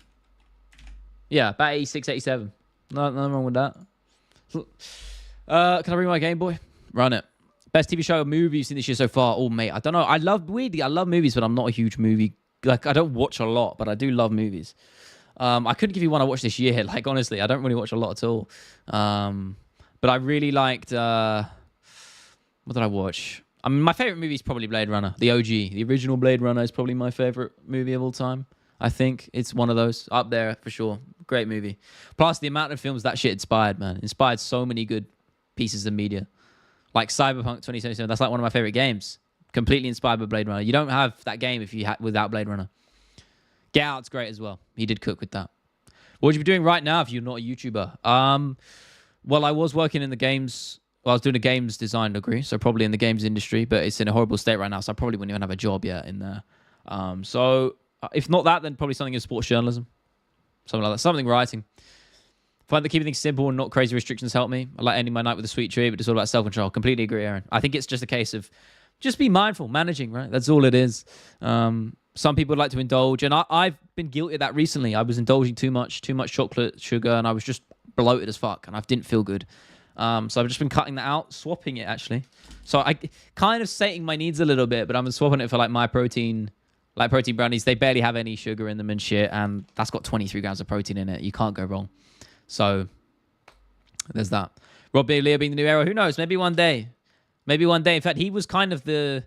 Yeah, about 86, 87. Nothing wrong with that. Can I bring my Game Boy? Run it. Best TV show or movie you've seen this year so far? Oh, mate, I don't know. I love movies, but I'm not a huge movie. Like, I don't watch a lot, but I do love movies. I couldn't give you one I watched this year. Like, honestly, I don't really watch a lot at all. But I really liked... what did I watch? I mean, my favorite movie is probably Blade Runner. The OG. The original Blade Runner is probably my favorite movie of all time. I think it's one of those. Up there, for sure. Great movie. Plus, the amount of films that shit inspired, man. Inspired so many good pieces of media. Like Cyberpunk 2077, that's like one of my favorite games. Completely inspired by Blade Runner. You don't have that game without Blade Runner. Get Out's great as well. He did cook with that. What would you be doing right now if you're not a YouTuber? Well, I was working in the games. Well, I was doing a games design degree, so probably in the games industry, but it's in a horrible state right now, so I probably wouldn't even have a job yet in there. So if not that, then probably something in sports journalism. Something like that. Something writing. Find that keeping things simple and not crazy restrictions help me. I like ending my night with a sweet treat, but it's all about self-control. Completely agree, Aaron. I think it's just a case of just be mindful, managing, right? That's all it is. Some people like to indulge, and I've been guilty of that recently. I was indulging too much chocolate, sugar, and I was just bloated as fuck, and I didn't feel good. So I've just been cutting that out, swapping it, actually. So I kind of sating my needs a little bit, but I'm swapping it for like my protein, like protein brownies. They barely have any sugar in them and shit, and that's got 23 grams of protein in it. You can't go wrong. So there's that. Rob Leo being the new era. Who knows? Maybe one day. In fact, he was kind of the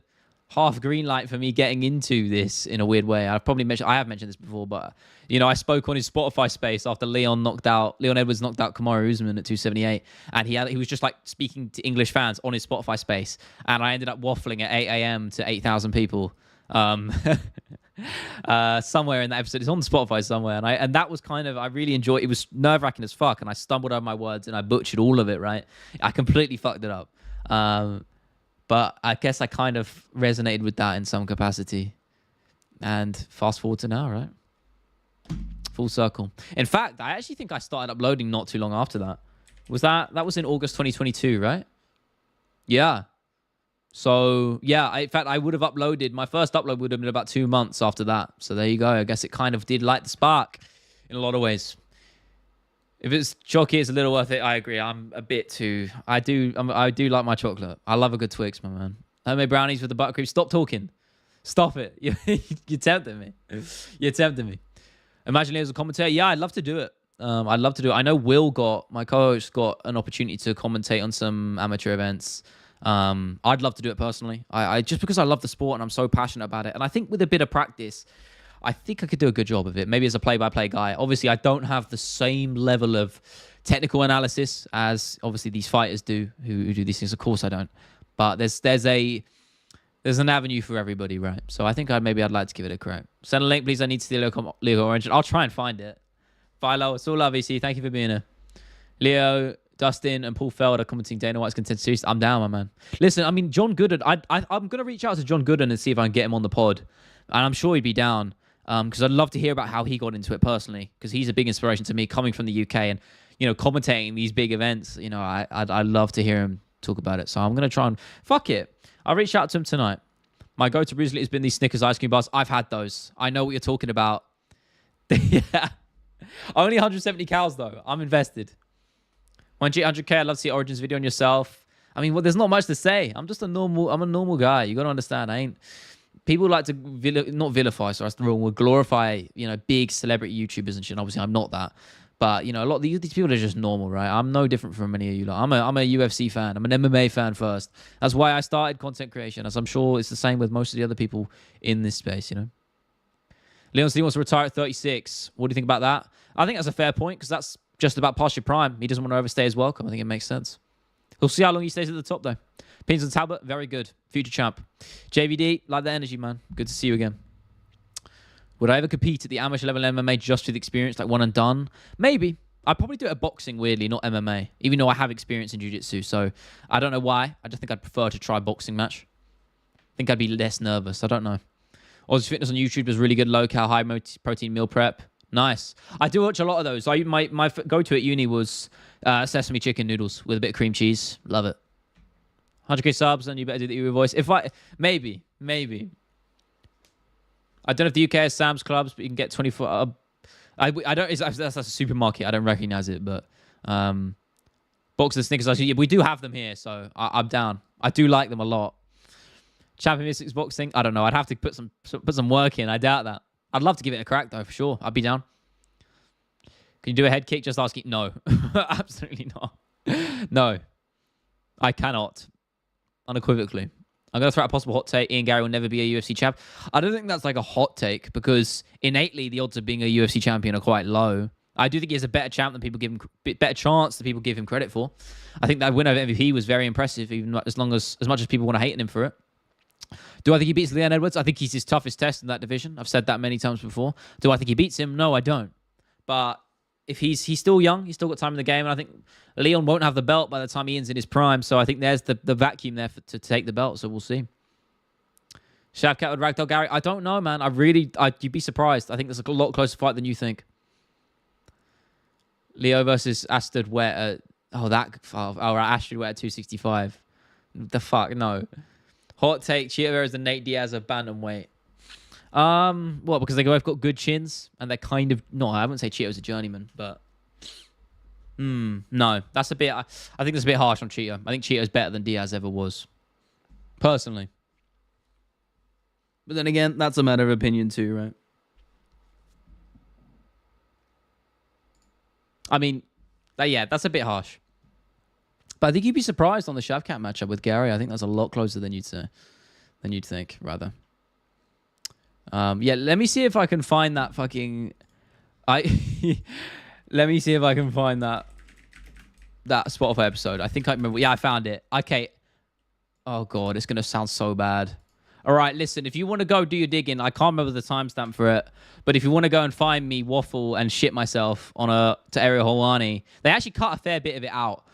half green light for me getting into this in a weird way. I have mentioned this before, but you know, I spoke on his Spotify space after Leon Edwards knocked out Kamaru Usman at 278, and he was just like speaking to English fans on his Spotify space, and I ended up waffling at 8 a.m. to 8,000 people. somewhere in that episode. It's on Spotify somewhere, and that was kind of, I really enjoyed. It was nerve-wracking as fuck, and I stumbled over my words and I butchered all of it. Right, I completely fucked it up. But I guess I kind of resonated with that in some capacity. And fast forward to now, right? Full circle. In fact, I actually think I started uploading not too long after that. That was in August 2022, right? Yeah. So, yeah, in fact, I would have uploaded, my first upload would have been about 2 months after that. So there you go. I guess it kind of did light the spark in a lot of ways. If it's chalky, it's a little worth it. I agree. I'm a bit too, I do like my chocolate. I love a good Twix, my man. Homemade brownies with the buttercream. Stop talking. Stop it. You're tempting me. You're tempting me. Imagine Leo as a commentator. Yeah, I'd love to do it. I'd love to do it. I know my co-host got an opportunity to commentate on some amateur events. I'd love to do it personally. I just because I love the sport and I'm so passionate about it. And I think with a bit of practice, I think I could do a good job of it. Maybe as a play-by-play guy. Obviously, I don't have the same level of technical analysis as obviously these fighters do who do these things. Of course, I don't. But there's an avenue for everybody, right? So I think I'd like to give it a crack. Send a link, please. I need to see Leo Orange. I'll try and find it. Philo, it's all love, EC. Thank you for being here. Leo, Dustin, and Paul Feld are commenting Dana White's Contender Series. I'm down, my man. Listen, I mean, John Gooden. I'm going to reach out to John Gooden and see if I can get him on the pod. And I'm sure he'd be down because I'd love to hear about how he got into it personally because he's a big inspiration to me coming from the UK and, commentating these big events. I'd love to hear him talk about it. So I'm going to try and... Fuck it. I'll reach out to him tonight. My go-to recently has been these Snickers ice cream bars. I've had those. I know what you're talking about. Yeah. Only 170 cows, though. I'm invested. 100K, I'd love to see Origins video on yourself. I mean, there's not much to say. I'm a normal guy. You got to understand. People like to, not vilify, sorry, that's the wrong word, glorify, big celebrity YouTubers and shit. Obviously, I'm not that. But, a lot of these people are just normal, right? I'm no different from many of you. I'm a UFC fan. I'm an MMA fan first. That's why I started content creation, as I'm sure it's the same with most of the other people in this space, Leon Steele wants to retire at 36. What do you think about that? I think that's a fair point because that's just about past your prime. He doesn't want to overstay his welcome. I think it makes sense. We'll see how long he stays at the top, though. Pins and Talbot, very good. Future champ. JVD, like the energy, man. Good to see you again. Would I ever compete at the amateur level MMA just with experience, like one and done? Maybe. I'd probably do it at boxing, weirdly, not MMA, even though I have experience in jiu-jitsu. So I don't know why. I just think I'd prefer to try a boxing match. I think I'd be less nervous. I don't know. Aussie Fitness on YouTube is really good. Low-cal, high-protein meal prep. Nice. I do watch a lot of those. My go-to at uni was sesame chicken noodles with a bit of cream cheese. Love it. 100K subs, and you better do the Uber voice. Maybe. I don't know if the UK has Sam's Clubs, but you can get 24. I don't. That's a supermarket. I don't recognize it, but boxes of Snickers. Actually, yeah, we do have them here, so I'm down. I do like them a lot. Champion Mystics boxing. I don't know. I'd have to put some work in. I doubt that. I'd love to give it a crack though, for sure. I'd be down. Can you do a head kick? Just asking. No, absolutely not. No, I cannot. Unequivocally. I'm going to throw out a possible hot take. Ian Gary will never be a UFC champ. I don't think that's like a hot take because innately the odds of being a UFC champion are quite low. I do think he has a better champ than people give him, better chance than people give him credit for. I think that win over MVP was very impressive, even as much as people want to hate him for it. Do I think he beats Leon Edwards? I think he's his toughest test in that division. I've said that many times before. Do I think he beats him? No, I don't. But if he's still young, he's still got time in the game, and I think Leon won't have the belt by the time Ian's in his prime, so I think there's the vacuum there to take the belt, so we'll see. Shavkat with Ragdoll Gary, I don't know, man. You'd be surprised. I think there's a lot closer fight than you think. Leo versus Astrid Wet Astrid Wet at 265. The fuck, no. Hot take, Cheetah is the Nate Diaz of bantamweight. What? Because they both got good chins, and they're kind of... No, I wouldn't say Cheetah's a journeyman, but... no. That's a bit... I think that's a bit harsh on Cheetah. I think Cheetah's better than Diaz ever was. Personally. But then again, that's a matter of opinion too, right? I mean, that's a bit harsh. But I think you'd be surprised on the Shavkat matchup with Gary. I think that's a lot closer than you'd think, rather. Let me see if I can find that fucking... Let me see if I can find that Spotify episode. I think I remember. Yeah, I found it. Okay. Oh, God, it's going to sound so bad. All right, listen, if you want to go do your digging, I can't remember the timestamp for it, but if you want to go and find me waffle and shit myself to Ariel Helwani, they actually cut a fair bit of it out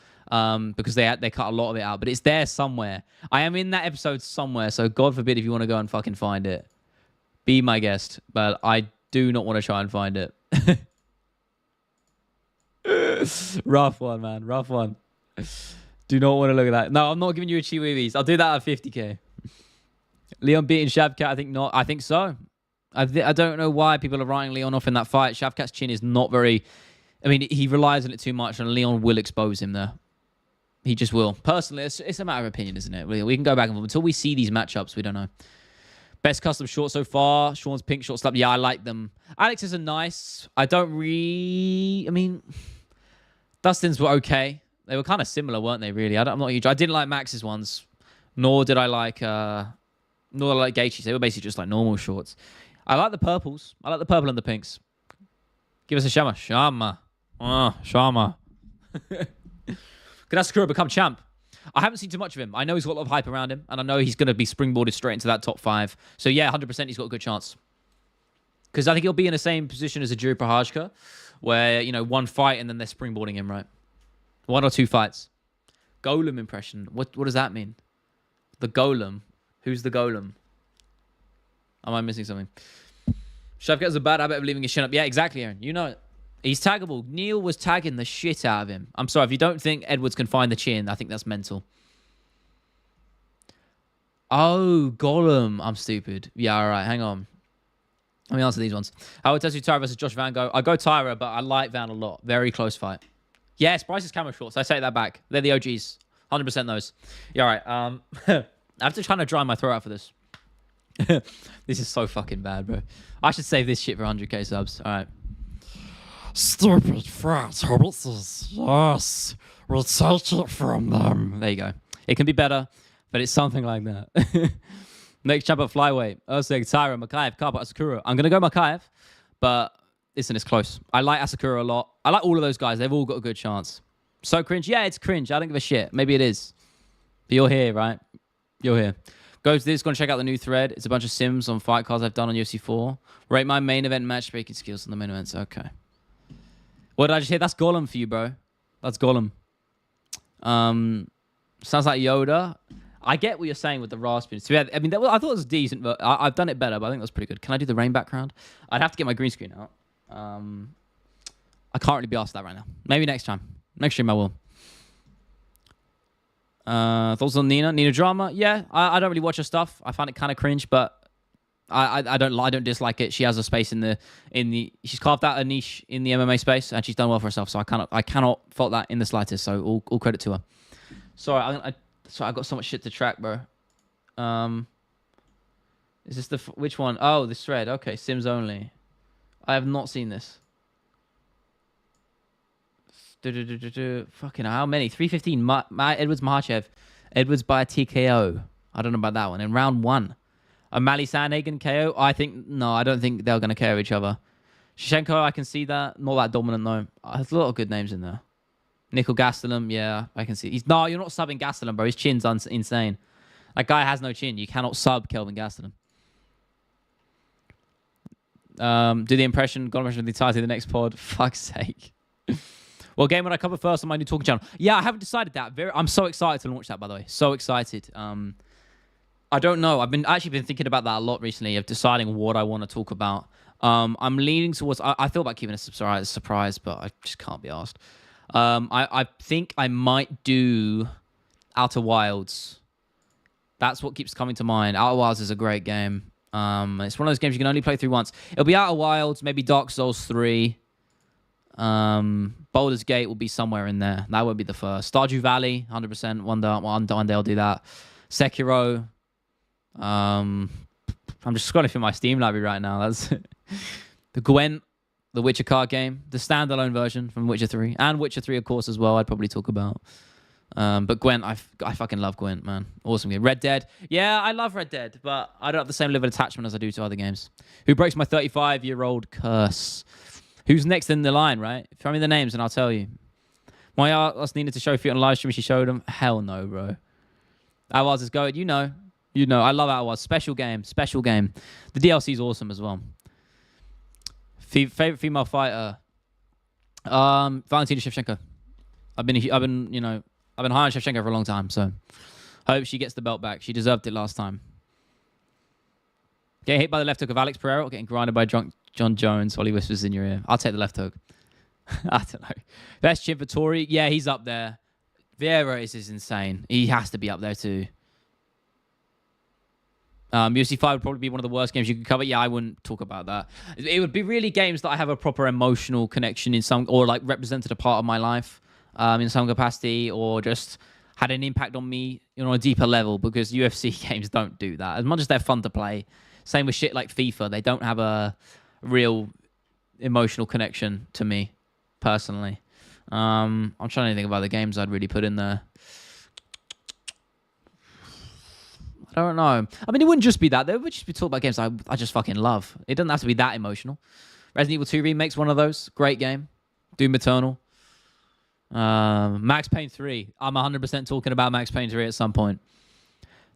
because they cut a lot of it out, but it's there somewhere. I am in that episode somewhere, so God forbid if you want to go and fucking find it. Be my guest, but I do not want to try and find it. Rough one, man. Rough one. Do not want to look at that. No, I'm not giving you a Chiweebies. I'll do that at 50k. Leon beating Shavkat? I think not. I think so. I don't know why people are writing Leon off in that fight. Shavkat's chin is not very... I mean, he relies on it too much, and Leon will expose him there. He just will. Personally, it's a matter of opinion, isn't it? We can go back and forth. Until we see these matchups, we don't know. Best custom short so far. Sean's pink short slap. Yeah, I like them. Alex's are nice. I don't I mean, Dustin's were okay. They were kind of similar, weren't they, really? I'm not huge. I didn't like Max's ones. Nor did I like... Nor did I like Gaethje's. They were basically just like normal shorts. I like the purples. I like the purple and the pinks. Give us a Shama. Shama. Shama. Could Asakura become champ? I haven't seen too much of him. I know he's got a lot of hype around him, and I know he's going to be springboarded straight into that top 5. So yeah, 100% he's got a good chance. Because I think he'll be in the same position as a Drew Prohajka, where, you know, one fight and then they're springboarding him, right? 1 or 2 fights. Golem impression. What does that mean? The Golem. Who's the Golem? Am I missing something? Shavkat has a bad habit of leaving his chin up. Yeah, exactly, Aaron. You know it. He's taggable. Neil was tagging the shit out of him. I'm sorry, if you don't think Edwards can find the chin, I think that's mental. Oh, Golem. I'm stupid. Yeah, all right, hang on. Let me answer these ones. How would Tetsu Tyra versus Josh Van go? I go Tyra, but I like Van a lot. Very close fight. Yes, Bryce's camera shorts. I take that back. They're the OGs. 100% those. Yeah, all right. I have to try to dry my throat out for this. This is so fucking bad, bro. I should save this shit for 100k subs. All right. Stupid frat hobbitses. Yes. We'll take it from them. There you go. It can be better, but it's something like that. Next champ at flyweight. Usyk, Tyra, Makaev, Karpa, Asakura. I'm going to go Makaev, but listen, it's close. I like Asakura a lot. I like all of those guys. They've all got a good chance. So cringe? Yeah, it's cringe. I don't give a shit. Maybe it is. But you're here, right? You're here. Go to this. Go and check out the new thread. It's a bunch of sims on fight cards I've done on UFC 4. Rate my main event matchmaking skills on the main events. Okay. What did I just hear? That's Gollum for you, bro. That's Gollum. Sounds like Yoda. I get what you're saying with the rasping. I mean, I thought it was decent, but I've done it better, but I think that's pretty good. Can I do the rain background? I'd have to get my green screen out. I can't really be asked that right now. Maybe next time. Next stream I will. Thoughts on Nina? Nina drama? Yeah, I don't really watch her stuff. I find it kind of cringe, but I don't dislike it. She has a space in the she's carved out a niche in the MMA space, and she's done well for herself. So I cannot fault that in the slightest. So all credit to her. Sorry, I got so much shit to track, bro. Is this which one? Oh, this thread. Okay, Sims only. I have not seen this. Fucking how many? 315. Edwards Mahachev. Edwards by a TKO. I don't know about that one. In round 1. O'Malley Sandhagen KO. I don't think they're going to KO each other. Shevchenko, I can see that. Not that dominant though. There's a lot of good names in there. Nickel Gastelum, yeah, I can see. You're not subbing Gastelum, bro. His chin's insane. That guy has no chin. You cannot sub Kelvin Gastelum. Do the impression. Got impression of the entirety of the next pod. Fuck's sake. What game would I cover first on my new talking channel? Yeah, I haven't decided that. I'm so excited to launch that, by the way. So excited. I don't know. I've actually been thinking about that a lot recently, of deciding what I want to talk about. I'm leaning towards... I thought about keeping a surprise, but I just can't be asked. I think I might do Outer Wilds. That's what keeps coming to mind. Outer Wilds is a great game. It's one of those games you can only play through once. It'll be Outer Wilds, maybe Dark Souls 3. Baldur's Gate will be somewhere in there. That would be the first. Stardew Valley, 100%. One day I'll do that. Sekiro. I'm just scrolling through my Steam library right now. That's the Gwent, the Witcher card game, the standalone version from Witcher 3, and Witcher 3, of course, as well. I'd probably talk about. But Gwent, I fucking love Gwent, man. Awesome game. Red Dead. Yeah, I love Red Dead, but I don't have the same level of attachment as I do to other games. Who breaks my 35-year-old curse? Who's next in the line, right? Throw me the names and I'll tell you. My ass needed to show feet on live stream. She showed them. Hell no, bro. Ours is going. You know You know, I love Outer Wilds. Special game. Special game. The DLC is awesome as well. Favorite female fighter. Valentina Shevchenko. I've been high on Shevchenko for a long time, so hope she gets the belt back. She deserved it last time. Getting hit by the left hook of Alex Pereira or getting grinded by John Jones while he whispers in your ear. I'll take the left hook. I don't know. Best chin for Tory. Yeah, he's up there. Vieira is insane. He has to be up there too. UFC 5 would probably be one of the worst games you could cover. Yeah, I wouldn't talk about that. It would be really games that I have a proper emotional connection in some, or like represented a part of my life in some capacity, or just had an impact on me, you know, on a deeper level, because UFC games don't do that. As much as they're fun to play, same with shit like FIFA, they don't have a real emotional connection to me, personally. I'm trying to think about the games I'd really put in there. I don't know. I mean, it wouldn't just be that. They would just be talking about games I just fucking love. It doesn't have to be that emotional. Resident Evil 2 Remake's one of those. Great game. Doom Eternal. Max Payne 3. I'm 100% talking about Max Payne 3 at some point.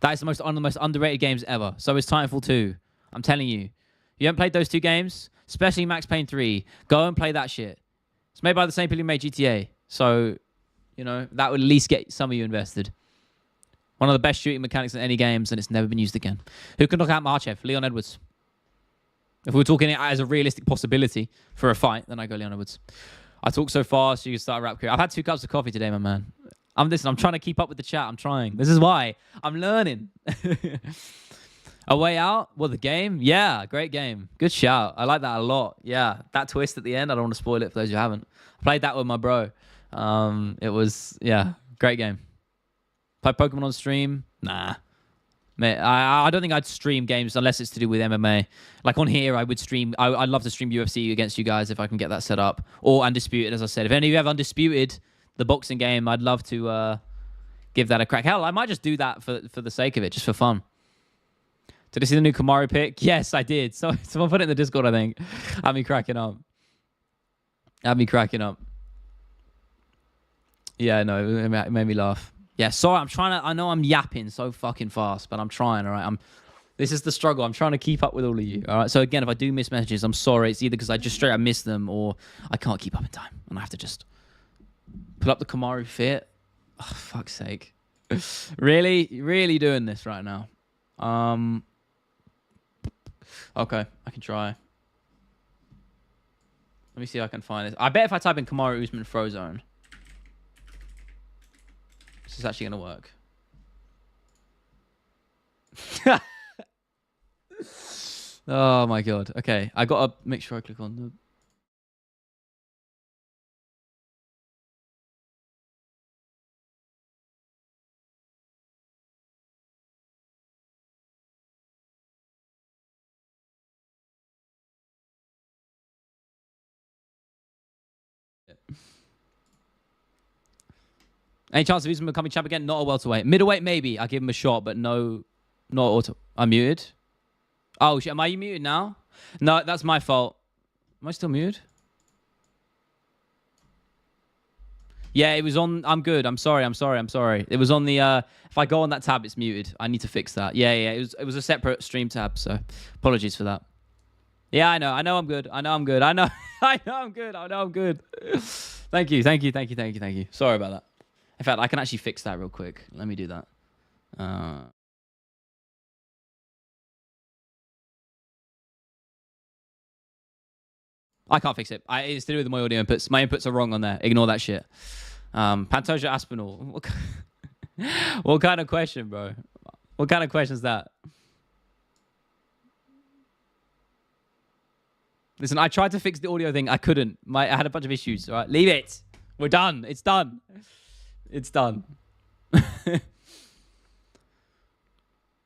That is one of the most underrated games ever. So is Titanfall 2. I'm telling you. If you haven't played those two games, especially Max Payne 3, go and play that shit. It's made by the same people who made GTA. So, you know, that would at least get some of you invested. One of the best shooting mechanics in any games, and it's never been used again. Who can knock out Makhachev? Leon Edwards. If we're talking it as a realistic possibility for a fight, then I go Leon Edwards. I talk so fast, you can start a rap career. I've had 2 cups of coffee today, my man. I'm trying to keep up with the chat. I'm trying. This is why. I'm learning. A Way Out? Well, the game? Yeah, great game. Good shout. I like that a lot. Yeah, that twist at the end, I don't want to spoil it for those who haven't. I played that with my bro. It was, yeah, great game. Play Pokemon on stream? Nah. Mate, I don't think I'd stream games unless it's to do with MMA. Like on here, I would stream. I'd love to stream UFC against you guys if I can get that set up. Or Undisputed, as I said. If any of you have Undisputed, the boxing game, I'd love to give that a crack. Hell, I might just do that for the sake of it, just for fun. Did I see the new Kamaru pick? Yes, I did. So someone put it in the Discord, I think. Had me cracking up. Yeah, no, it made me laugh. Yeah, sorry, I know I'm yapping so fucking fast, but I'm trying, all right? This is the struggle. I'm trying to keep up with all of you, all right? So again, if I do miss messages, I'm sorry. It's either because I just straight up miss them, or I can't keep up in time, and I have to just pull up the Kamaru fit. Oh, fuck's sake. Really doing this right now. Okay, I can try. Let me see if I can find this. I bet if I type in Kamaru Usman Frozone, this is actually going to work. Oh my god. Okay, I got to make sure I click on the... Any chance of Usman becoming champ again? Not a welterweight. Middleweight, maybe. I give him a shot, but no, not auto. I'm muted. Oh, shit. Am I muted now? No, that's my fault. Am I still muted? Yeah, it was on. I'm good. I'm sorry. It was on the... if I go on that tab, it's muted. I need to fix that. Yeah. It was a separate stream tab, so apologies for that. Yeah, I know I'm good. I know I'm good. Thank you. Sorry about that. In fact, I can actually fix that real quick. Let me do that. I can't fix it. It's to do with my audio inputs. My inputs are wrong on there. Ignore that shit. Pantoja Aspinall. What kind of question, bro? What kind of question is that? Listen, I tried to fix the audio thing. I couldn't. I had a bunch of issues. All right, leave it. We're done. It's done.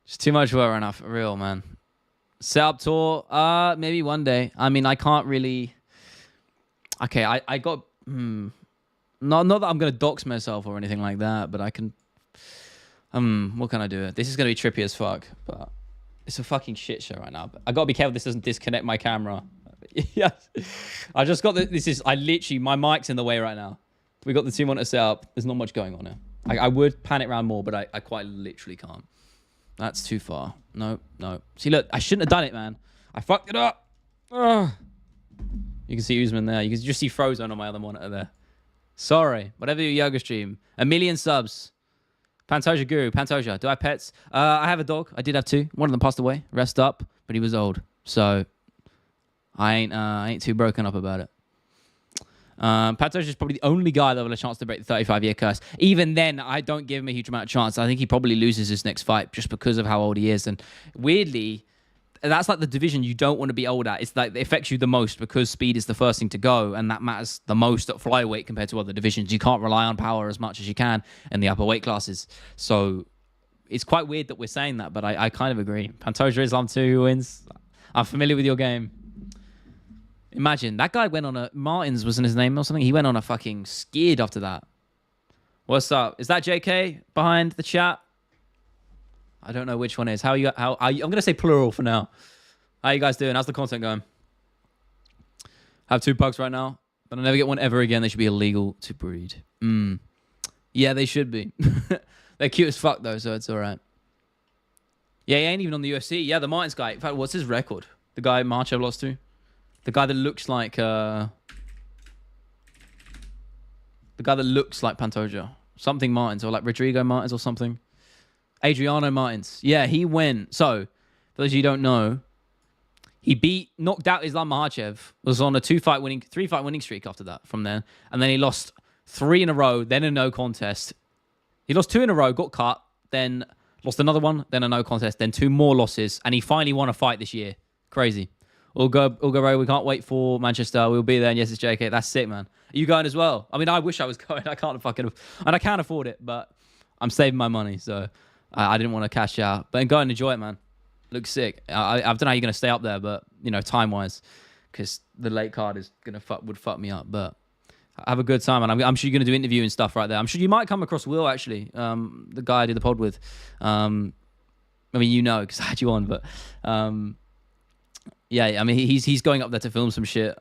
Just too much work right now, for real, man. Set up tour, maybe one day. I mean, I can't really... Okay, I got... Not that I'm going to dox myself or anything like that, but I can... what can I do? This is going to be trippy as fuck, but it's a fucking shit show right now. But I got to be careful this doesn't disconnect my camera. Yes. I just got I literally... My mic's in the way right now. We got the 2 monitor set up. There's not much going on here. I would pan it around more, but I quite literally can't. That's too far. No, no. See, look, I shouldn't have done it, man. I fucked it up. Ugh. You can see Usman there. You can just see Frozone on my other monitor there. Sorry. Whatever your yoga stream. 1 million subs. Pantoja Guru. Pantoja. Do I have pets? I have a dog. I did have 2. One of them passed away. Rest up. But he was old. So I ain't too broken up about it. Pantoja is probably the only guy that will have a chance to break the 35-year curse. Even then, I don't give him a huge amount of chance. I think he probably loses his next fight just because of how old he is. And weirdly, that's like the division you don't want to be old at. It's like it affects you the most because speed is the first thing to go, and that matters the most at flyweight compared to other divisions. You can't rely on power as much as you can in the upper weight classes. So it's quite weird that we're saying that, but I kind of agree. Pantoja Islam 2 who wins. I'm familiar with your game. Imagine, that guy went on a... Martins wasn't his name or something? He went on a fucking skid after that. What's up? Is that JK behind the chat? I don't know which one is. How are you? I'm going to say plural for now. How you guys doing? How's the content going? I have 2 pugs right now, but I'll never get one ever again. They should be illegal to breed. Yeah, they should be. They're cute as fuck, though, so it's all right. Yeah, he ain't even on the UFC. Yeah, the Martins guy. In fact, what's his record? The guy Marchev lost to? The guy that looks like... the guy that looks like Pantoja. Something Martins, or like Rodrigo Martins or something. Adriano Martins. Yeah, he went. So, for those of you who don't know, he knocked out Islam Makhachev, was on a 3-fight winning streak after that from then. And then he lost 3 in a row, then a no contest. He lost 2 in a row, got cut, then lost another one, then a no contest, then 2 more losses. And he finally won a fight this year. Crazy. All go, we can't wait for Manchester. We'll be there. And yes, it's JK. That's sick, man. Are you going as well? I mean, I wish I was going. I can't fucking... And I can't afford it, but I'm saving my money, so... I didn't want to cash out, but go and enjoy it, man. Looks sick. I don't know how you're gonna stay up there, but you know, time wise, because the late card is would fuck me up. But have a good time, and I'm sure you're gonna do interview and stuff right there. I'm sure you might come across Will actually, the guy I did the pod with. I mean, you know, because I had you on, but yeah. I mean, he's going up there to film some shit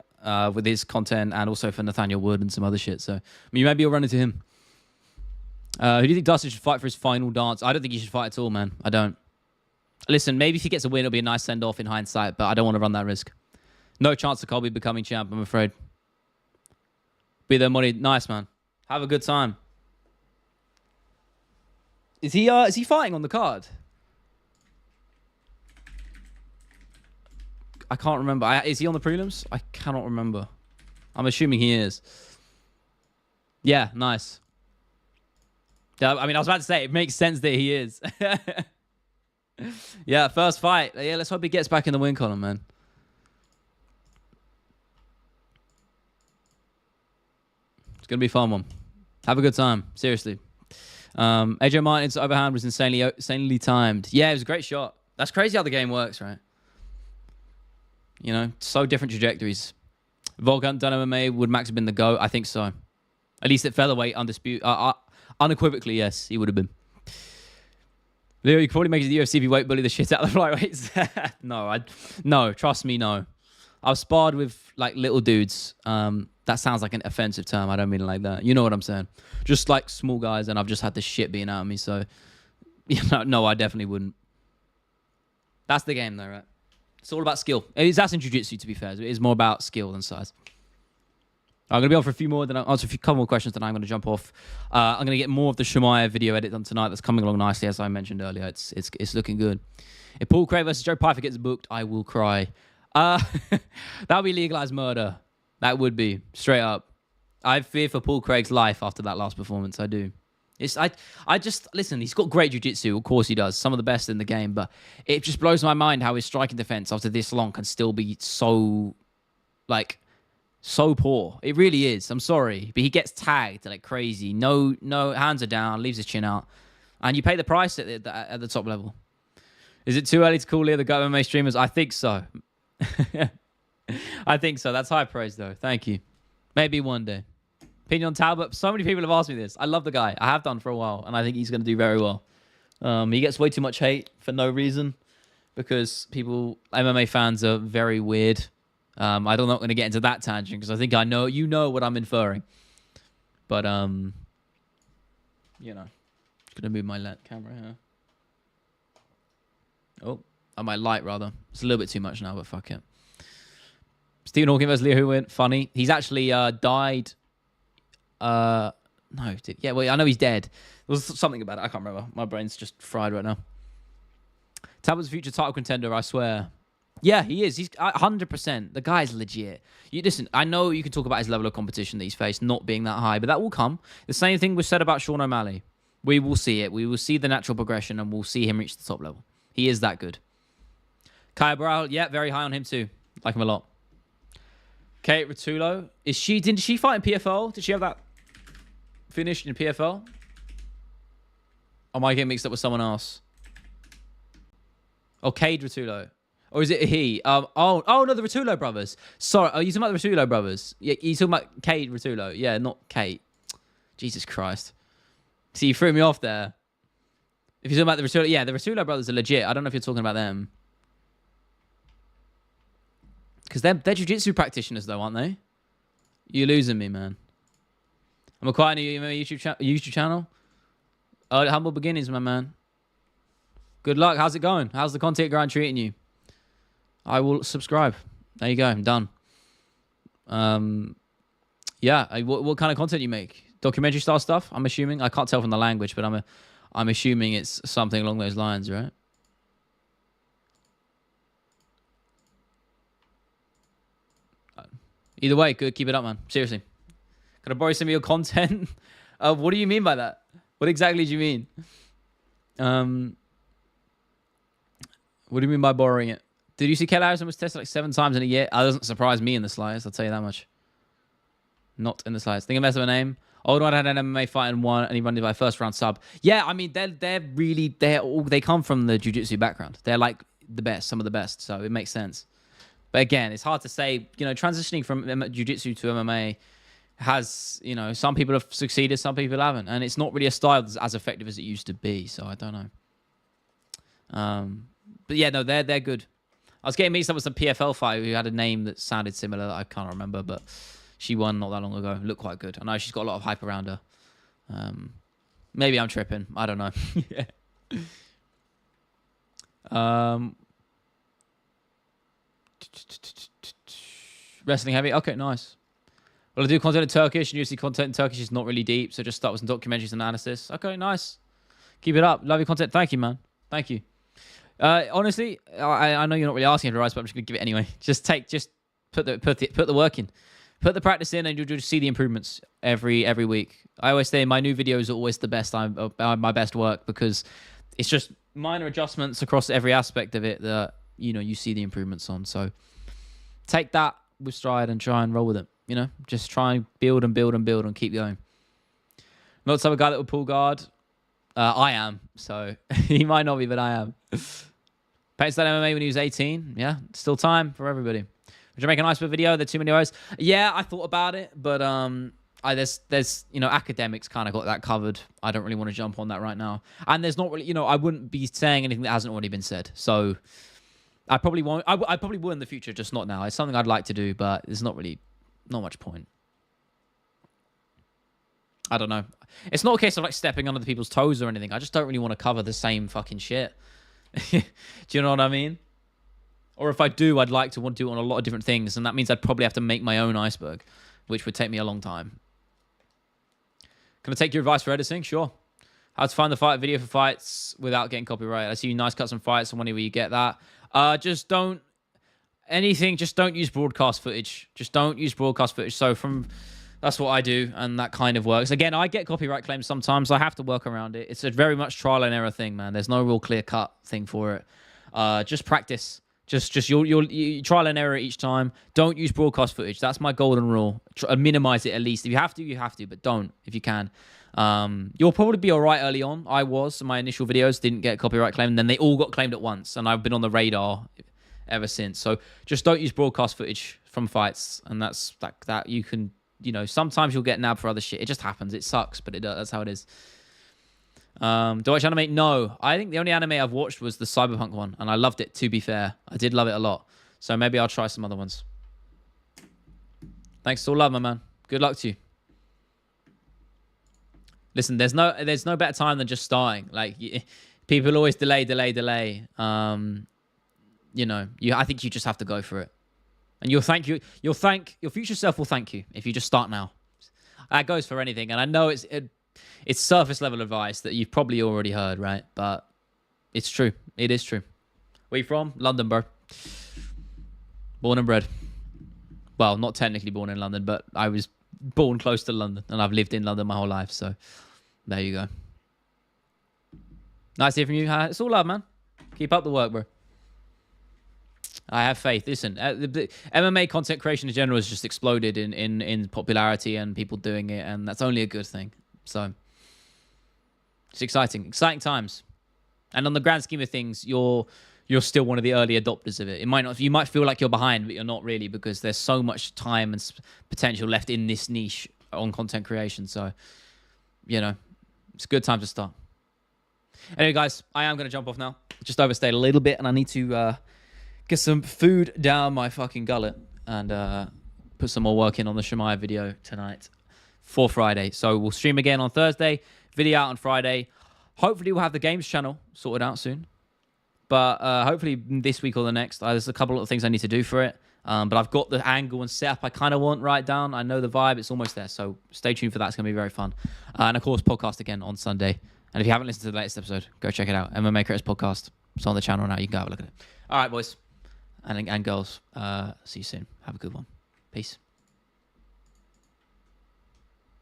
with his content, and also for Nathaniel Wood and some other shit. So I mean, maybe you'll run into him. Who do you think Dustin should fight for his final dance? I don't think he should fight at all, man. I don't. Listen, maybe if he gets a win, it'll be a nice send-off in hindsight, but I don't want to run that risk. No chance of Colby becoming champ, I'm afraid. Be there, money. Nice, man. Have a good time. Is he fighting on the card? I can't remember. Is he on the prelims? I cannot remember. I'm assuming he is. Yeah, nice. Yeah, I mean, I was about to say, it makes sense that he is. Yeah, first fight. Yeah, let's hope he gets back in the win column, man. It's going to be a fun one. Have a good time. Seriously. AJ Martin's overhand was insanely timed. Yeah, it was a great shot. That's crazy how the game works, right? You know, so different trajectories. Volkan done MMA, would Max have been the GOAT? I think so. At least at featherweight, unequivocally, yes, he would have been. Leo, you could probably make it to the UFC if you weight bully the shit out of the flyweights. No, trust me, no. I've sparred with like little dudes. That sounds like an offensive term. I don't mean it like that. You know what I'm saying? Just like small guys, and I've just had the shit beaten out of me. So, you know, no, I definitely wouldn't. That's the game, though, right? It's all about skill. That's in jiu-jitsu, to be fair. It is more about skill than size. I'm going to be on for a few more, then I'll answer a couple more questions, then I'm going to jump off. I'm going to get more of the Shemaiah video edit done tonight. That's coming along nicely, as I mentioned earlier. It's looking good. If Paul Craig versus Joe Pyfer gets booked, I will cry. That would be legalized murder. That would be, straight up. I fear for Paul Craig's life after that last performance. I do. I just, listen, he's got great jiu-jitsu. Of course he does. Some of the best in the game. But it just blows my mind how his striking defense after this long can still be so, like... so poor. It really is. I'm sorry. But he gets tagged like crazy. No, hands are down, leaves his chin out. And you pay the price at the top level. Is it too early to call here the GOAT MMA streamers? I think so. I think so. That's high praise, though. Thank you. Maybe one day. Opinion on Talbot. So many people have asked me this. I love the guy. I have done for a while. And I think he's going to do very well. He gets way too much hate for no reason. Because MMA fans are very weird. I'm not going to get into that tangent because I think you know what I'm inferring. But, you know, just going to move my camera here. Oh, I might light rather. It's a little bit too much now, but fuck it. Stephen Hawking versus Leo Who funny. He's actually died. No, yeah. Well, I know he's dead. There was something about it. I can't remember. My brain's just fried right now. Tablet's a future title contender, I swear. Yeah, he is. He's 100%. The guy's legit. You listen. I know you can talk about his level of competition that he's faced not being that high, but that will come. The same thing was said about Sean O'Malley. We will see it. We will see the natural progression, and we'll see him reach the top level. He is that good. Kaya Brow, yeah, very high on him too. Like him a lot. Kate Ratulo, didn't she fight in PFL? Did she have that finished in PFL? Or am I getting mixed up with someone else? Oh, Cade Ratulo. Or is it a he? No, the Ratulo brothers. Sorry, are you talking about the Ratulo brothers? Yeah, you talking about Cade Ratulo. Yeah, not Kate. Jesus Christ. See, you threw me off there. If you're talking about the Ratulo, yeah, the Ratulo brothers are legit. I don't know if you're talking about them. Because they're jiu-jitsu practitioners, though, aren't they? You're losing me, man. I'm acquiring a new YouTube channel. Humble beginnings, my man. Good luck. How's it going? How's the content grind treating you? I will subscribe. There you go. I'm done. Yeah. What kind of content you make? Documentary style stuff? I'm assuming. I can't tell from the language, but I'm assuming it's something along those lines, right? Either way, good. Keep it up, man. Seriously. Can I borrow some of your content? What do you mean by that? What exactly do you mean? What do you mean by borrowing it? Did you see Kelly Harrison was tested like 7 times in a year? That doesn't surprise me in the slightest. I'll tell you that much. Not in the slightest. Think of mess of a name. Old one had an MMA fight and won, and he won it by first round sub. Yeah, I mean they come from the jiu-jitsu background. They're like the best, some of the best. So it makes sense. But again, it's hard to say. You know, transitioning from jiu-jitsu to MMA has, you know, some people have succeeded, some people haven't, and it's not really a style that's as effective as it used to be. So I don't know. But yeah, no, they're good. I was getting mixed up with some PFL fighter who had a name that sounded similar that I can't remember, but she won not that long ago. Looked quite good. I know she's got a lot of hype around her. Maybe I'm tripping. I don't know. Wrestling heavy. Okay, nice. Well, I do content in Turkish, and UFC content in Turkish is not really deep, so just start with some documentaries and analysis. Okay, nice. Keep it up. Love your content. Thank you, man. Thank you. Honestly, I know you're not really asking for advice, but I'm just gonna give it anyway. Just put the work in, put the practice in, and you'll just see the improvements every week. I always say my new videos are always the best time, my best work, because it's just minor adjustments across every aspect of it that you see the improvements on. So take that with stride and try and roll with it. Just try and build and build and build and keep going. Not the type of guy that will pull guard. I am, so he might not be, but I am. Payne started MMA when he was 18. Yeah, still time for everybody. Would you make an iceberg video? There are too many hours. Yeah, I thought about it, but there's academics kind of got that covered. I don't really want to jump on that right now, and there's not really I wouldn't be saying anything that hasn't already been said. So I probably won't. I probably will in the future, just not now. It's something I'd like to do, but there's not much point. I don't know. It's not a case of like stepping on other people's toes or anything. I just don't really want to cover the same fucking shit. Do you know what I mean? Or if I do, I'd like to want to do it on a lot of different things, and that means I'd probably have to make my own iceberg, which would take me a long time. Can I take your advice for editing? Sure. How to find the fight video for fights without getting copyrighted. I see you nice cuts and fights, and whenever you get that. Just don't use broadcast footage. Just don't use broadcast footage. So that's what I do, and that kind of works. Again, I get copyright claims sometimes. I have to work around it. It's a very much trial and error thing, man. There's no real clear-cut thing for it. Just practice. Just you trial and error each time. Don't use broadcast footage. That's my golden rule. Minimize it at least. If you have to, but don't if you can. You'll probably be all right early on. I was. My initial videos didn't get copyright claimed, and then they all got claimed at once, and I've been on the radar ever since. So just don't use broadcast footage from fights, and that's that you can... sometimes you'll get nabbed for other shit. It just happens. It sucks, but that's how it is. Do I watch anime? No. I think the only anime I've watched was the Cyberpunk one, and I loved it, to be fair. I did love it a lot. So maybe I'll try some other ones. Thanks. Still love, my man. Good luck to you. Listen, there's no better time than just starting. Like, People always delay. I think you just have to go for it, and your future self will thank you if you just start now. That goes for anything, and I know it's surface level advice that you've probably already heard, right? But it's true. It is true. Where you from? London, bro. Born and bred. Well, not technically born in London, but I was born close to London, and I've lived in London my whole life. So there you go. Nice to hear from you. It's all love, man. Keep up the work, bro. I have faith. Listen, the MMA content creation in general has just exploded in popularity and people doing it, and that's only a good thing. So it's exciting times. And on the grand scheme of things, you're still one of the early adopters of it. You might feel like you're behind, but you're not really, because there's so much time and potential left in this niche on content creation. So, it's a good time to start. Anyway, guys, I am going to jump off now. Just overstayed a little bit, and I need to get some food down my fucking gullet and put some more work in on the Shemaiah video tonight for Friday. So we'll stream again on Thursday, video out on Friday. Hopefully we'll have the games channel sorted out soon. But hopefully this week or the next. There's a couple of things I need to do for it. But I've got the angle and setup I kind of want right down. I know the vibe. It's almost there. So stay tuned for that. It's going to be very fun. And of course, podcast again on Sunday. And if you haven't listened to the latest episode, go check it out. MMA Creators Podcast. It's on the channel now. You can go have a look at it. All right, boys and girls. See you soon. Have a good one. Peace.